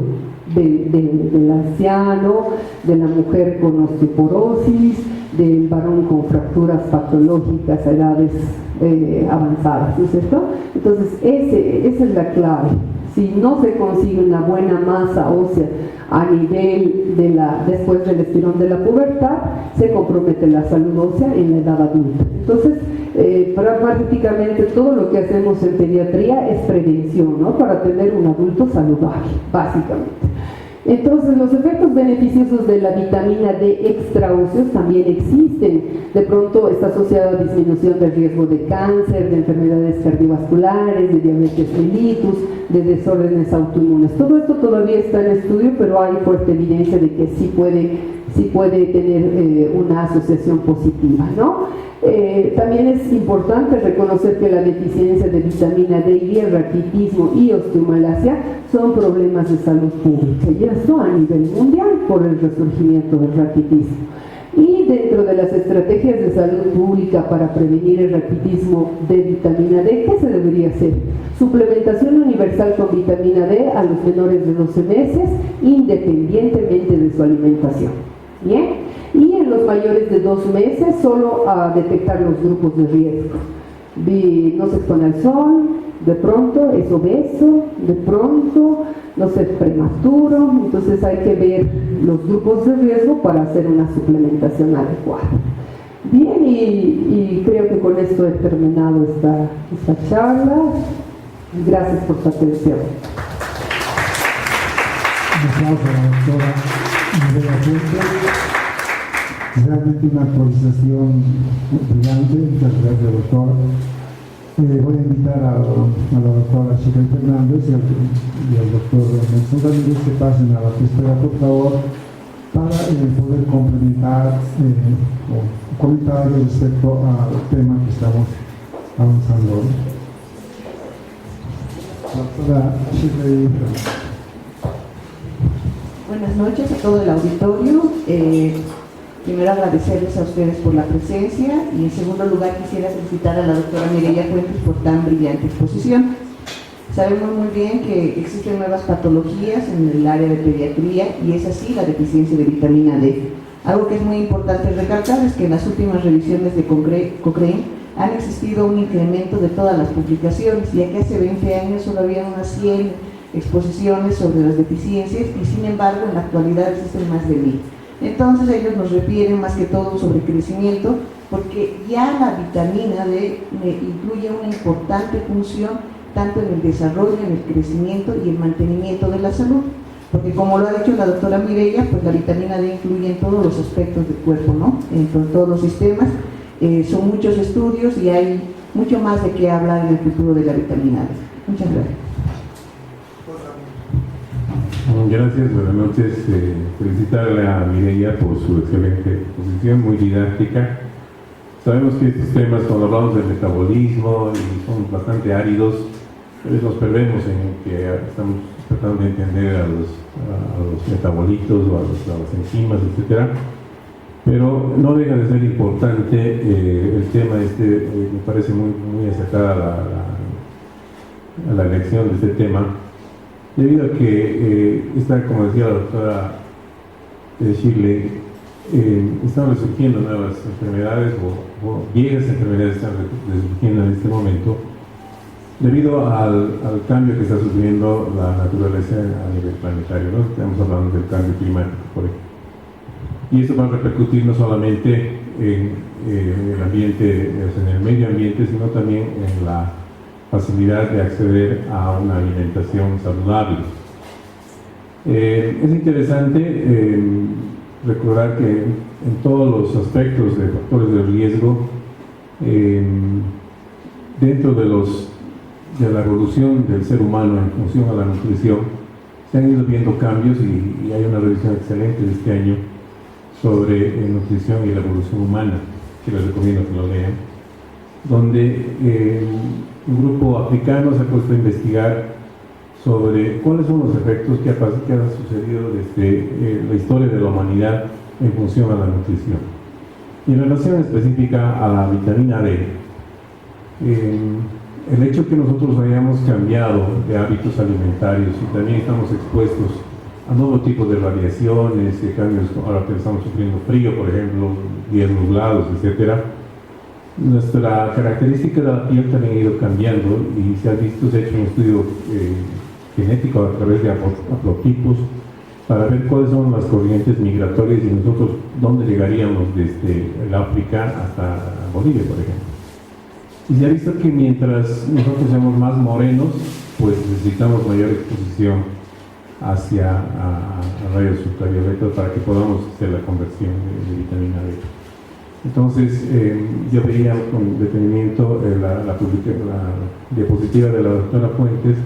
del anciano, de la mujer con osteoporosis, del varón con fracturas patológicas a edades avanzadas, ¿no es cierto? Entonces, esa es la clave. Si no se consigue una buena masa ósea a nivel después del estirón de la pubertad, se compromete la salud ósea en la edad adulta. Entonces, prácticamente todo lo que hacemos en pediatría es prevención, ¿no? Para tener un adulto saludable, básicamente. Entonces, los efectos beneficiosos de la vitamina D extraóseos también existen. De pronto está asociada a disminución del riesgo de cáncer, de enfermedades cardiovasculares, de diabetes mellitus, de desórdenes autoinmunes. Todo esto todavía está en estudio, pero hay fuerte evidencia de que sí puede tener una asociación positiva, ¿no? También es importante reconocer que la deficiencia de vitamina D y el raquitismo y osteomalacia son problemas de salud pública, y esto a nivel mundial por el resurgimiento del raquitismo. Y dentro de las estrategias de salud pública para prevenir el raquitismo de vitamina D, ¿qué se debería hacer? Suplementación universal con vitamina D a los menores de 12 meses, independientemente de su alimentación. ¿Bien? Y en los mayores de 2 meses, solo a detectar los grupos de riesgo. No se expone al sol, de pronto es obeso, de pronto no sé, prematuro, entonces hay que ver los grupos de riesgo para hacer una suplementación adecuada. Bien, y creo que con esto he terminado esta charla. Gracias por su atención. Un aplauso a la doctora Mireia Fuentes. Realmente una actualización brillante. Muchas gracias, doctora. Voy a invitar a la doctora Shirley Fernández y al doctor Nelson Ramírez que pasen a la espera, por favor, para poder complementar o comentarios respecto al tema que estamos avanzando hoy. Doctora Shirley Fernández. Buenas noches a todo el auditorio. Primero agradecerles a ustedes por la presencia y en segundo lugar quisiera felicitar a la doctora Mireia Fuentes por tan brillante exposición. Sabemos muy bien que existen nuevas patologías en el área de pediatría y es así la deficiencia de vitamina D. Algo que es muy importante recalcar es que en las últimas revisiones de Cochrane han existido un incremento de todas las publicaciones, ya que hace 20 años solo había unas 100 exposiciones sobre las deficiencias y sin embargo en la actualidad existen más de 1000. Entonces ellos nos refieren más que todo sobre crecimiento, porque ya la vitamina D incluye una importante función tanto en el desarrollo, en el crecimiento y el mantenimiento de la salud, porque como lo ha dicho la doctora Mireia, pues la vitamina D incluye en todos los aspectos del cuerpo, ¿no? En todos los sistemas. Son muchos estudios y hay mucho más de qué hablar en el futuro de la vitamina D. Muchas gracias. Gracias, buenas noches. Felicitarle a Mireia por su excelente exposición, muy didáctica. Sabemos que estos temas, cuando hablamos del metabolismo, son bastante áridos, nos perdemos en que estamos tratando de entender a los metabolitos o a las enzimas, etc. Pero no deja de ser importante el tema me parece muy acertada la elección de este tema, debido a que como decía la doctora Shirley, están surgiendo nuevas enfermedades o viejas enfermedades están surgiendo en este momento debido al cambio que está sufriendo la naturaleza a nivel planetario, ¿no? Estamos hablando del cambio climático, por ejemplo. Y eso va a repercutir no solamente en el ambiente, en el medio ambiente, sino también en la facilidad de acceder a una alimentación saludable. Es interesante recordar que en todos los aspectos de factores de riesgo, dentro de la evolución del ser humano en función a la nutrición, se han ido viendo cambios y hay una revisión excelente de este año sobre nutrición y la evolución humana, que les recomiendo que lo lean, donde un grupo africano se ha puesto a investigar sobre cuáles son los efectos que han sucedido desde la historia de la humanidad en función a la nutrición. Y en relación específica a la vitamina D, el hecho que nosotros hayamos cambiado de hábitos alimentarios y también estamos expuestos a nuevos tipos de radiaciones, cambios, ahora que estamos sufriendo frío, por ejemplo, días nublados, etc. Nuestra característica de la piel también ha ido cambiando y se ha hecho un estudio genético a través de haplotipos para ver cuáles son las corrientes migratorias y nosotros dónde llegaríamos desde el África hasta Bolivia, por ejemplo. Y se ha visto que mientras nosotros seamos más morenos, pues necesitamos mayor exposición hacia rayos ultravioletas para que podamos hacer la conversión de vitamina D. Entonces, yo veía con detenimiento la diapositiva de la doctora Fuentes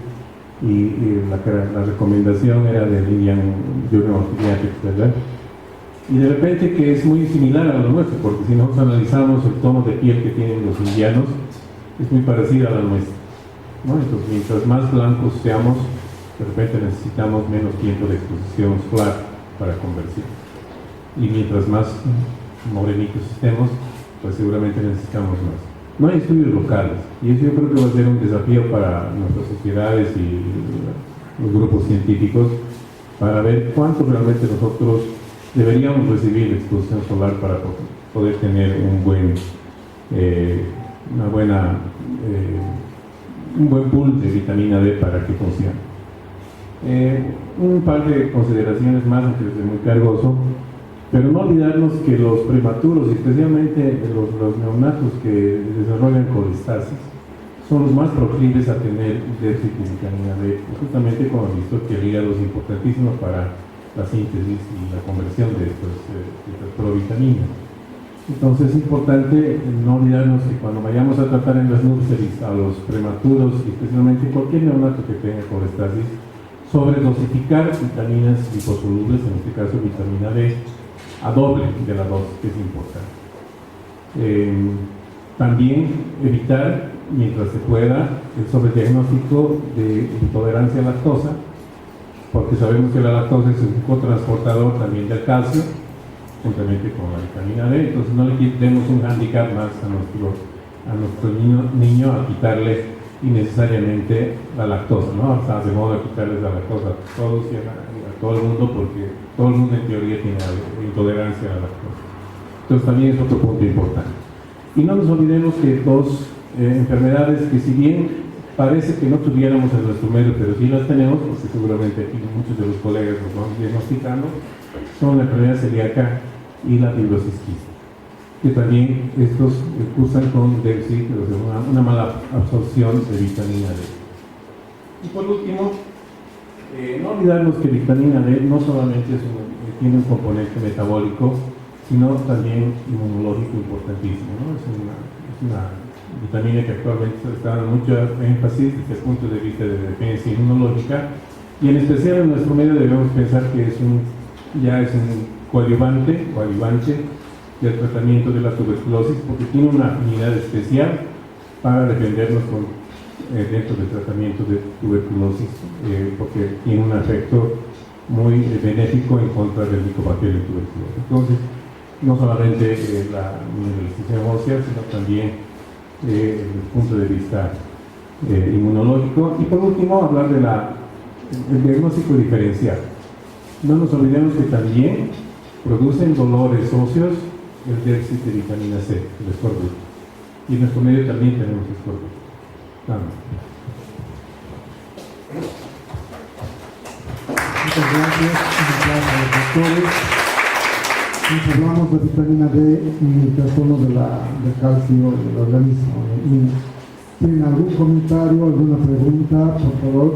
y la recomendación era del Indian Journal of Pediatrics, ¿verdad? Y de repente que es muy similar a lo nuestro, porque si nosotros analizamos el tono de piel que tienen los indianos, es muy parecida a la nuestra, ¿no? Entonces, mientras más blancos seamos, de repente necesitamos menos tiempo de exposición solar para conversión. Y mientras más morenitos estemos, pues seguramente necesitamos más. No hay estudios locales, y eso yo creo que va a ser un desafío para nuestras sociedades y los grupos científicos para ver cuánto realmente nosotros deberíamos recibir exposición solar para poder tener una buena un buen pool de vitamina D para que funcione. Un par de consideraciones más, aunque es muy cargoso, pero no olvidarnos que los prematuros, especialmente los neonatos que desarrollan colistasis, son los más proclives a tener déficit de vitamina D, justamente como hemos visto que el hígado es importantísimo para la síntesis y la conversión de estas provitaminas. Entonces es importante no olvidarnos que cuando vayamos a tratar en las nurseries a los prematuros, y especialmente cualquier neonato que tenga colistasis, sobredosificar vitaminas liposolubles, en este caso vitamina D, a doble de la dosis, que es importante. También evitar, mientras se pueda, el sobrediagnóstico de intolerancia a lactosa, porque sabemos que la lactosa es un cotransportador también del calcio, juntamente con la vitamina D. Entonces no le demos un handicap más a nuestro niño a quitarle innecesariamente la lactosa, ¿no? O sea, de modo de quitarles la lactosa a todos y a todo el mundo, porque todo el mundo en teoría tiene intolerancia a la lactosa. Entonces también es otro punto importante. Y no nos olvidemos que dos enfermedades que, si bien parece que no tuviéramos en nuestro medio, pero sí las tenemos, porque seguramente aquí muchos de los colegas los vamos diagnosticando, son la enfermedad celíaca y la fibrosis quística, que también estos cursan con déficit, o sea, una mala absorción de vitamina D. Y por último, no olvidarnos que vitamina D no solamente tiene un componente metabólico, sino también inmunológico importantísimo, ¿no? Es una vitamina que actualmente se está dando mucho énfasis desde el punto de vista de defensa inmunológica, y en especial en nuestro medio debemos pensar que ya es un coadyuvante del tratamiento de la tuberculosis, porque tiene una afinidad especial para defendernos dentro del tratamiento de tuberculosis, porque tiene un efecto muy benéfico en contra del Mycobacterium tuberculosis. Entonces, no solamente la mineralización ósea, sino también desde el punto de vista inmunológico. Y por último, hablar del diagnóstico diferencial. No nos olvidemos que también producen dolores óseos el déficit de vitamina C, el escorbuto. Y en nuestro medio también tenemos escorbuto. Muchas gracias. Un aplauso a los doctores. Nos hablamos de vitamina D y el trastorno del calcio del organismo. ¿Tienen algún comentario, alguna pregunta, por favor?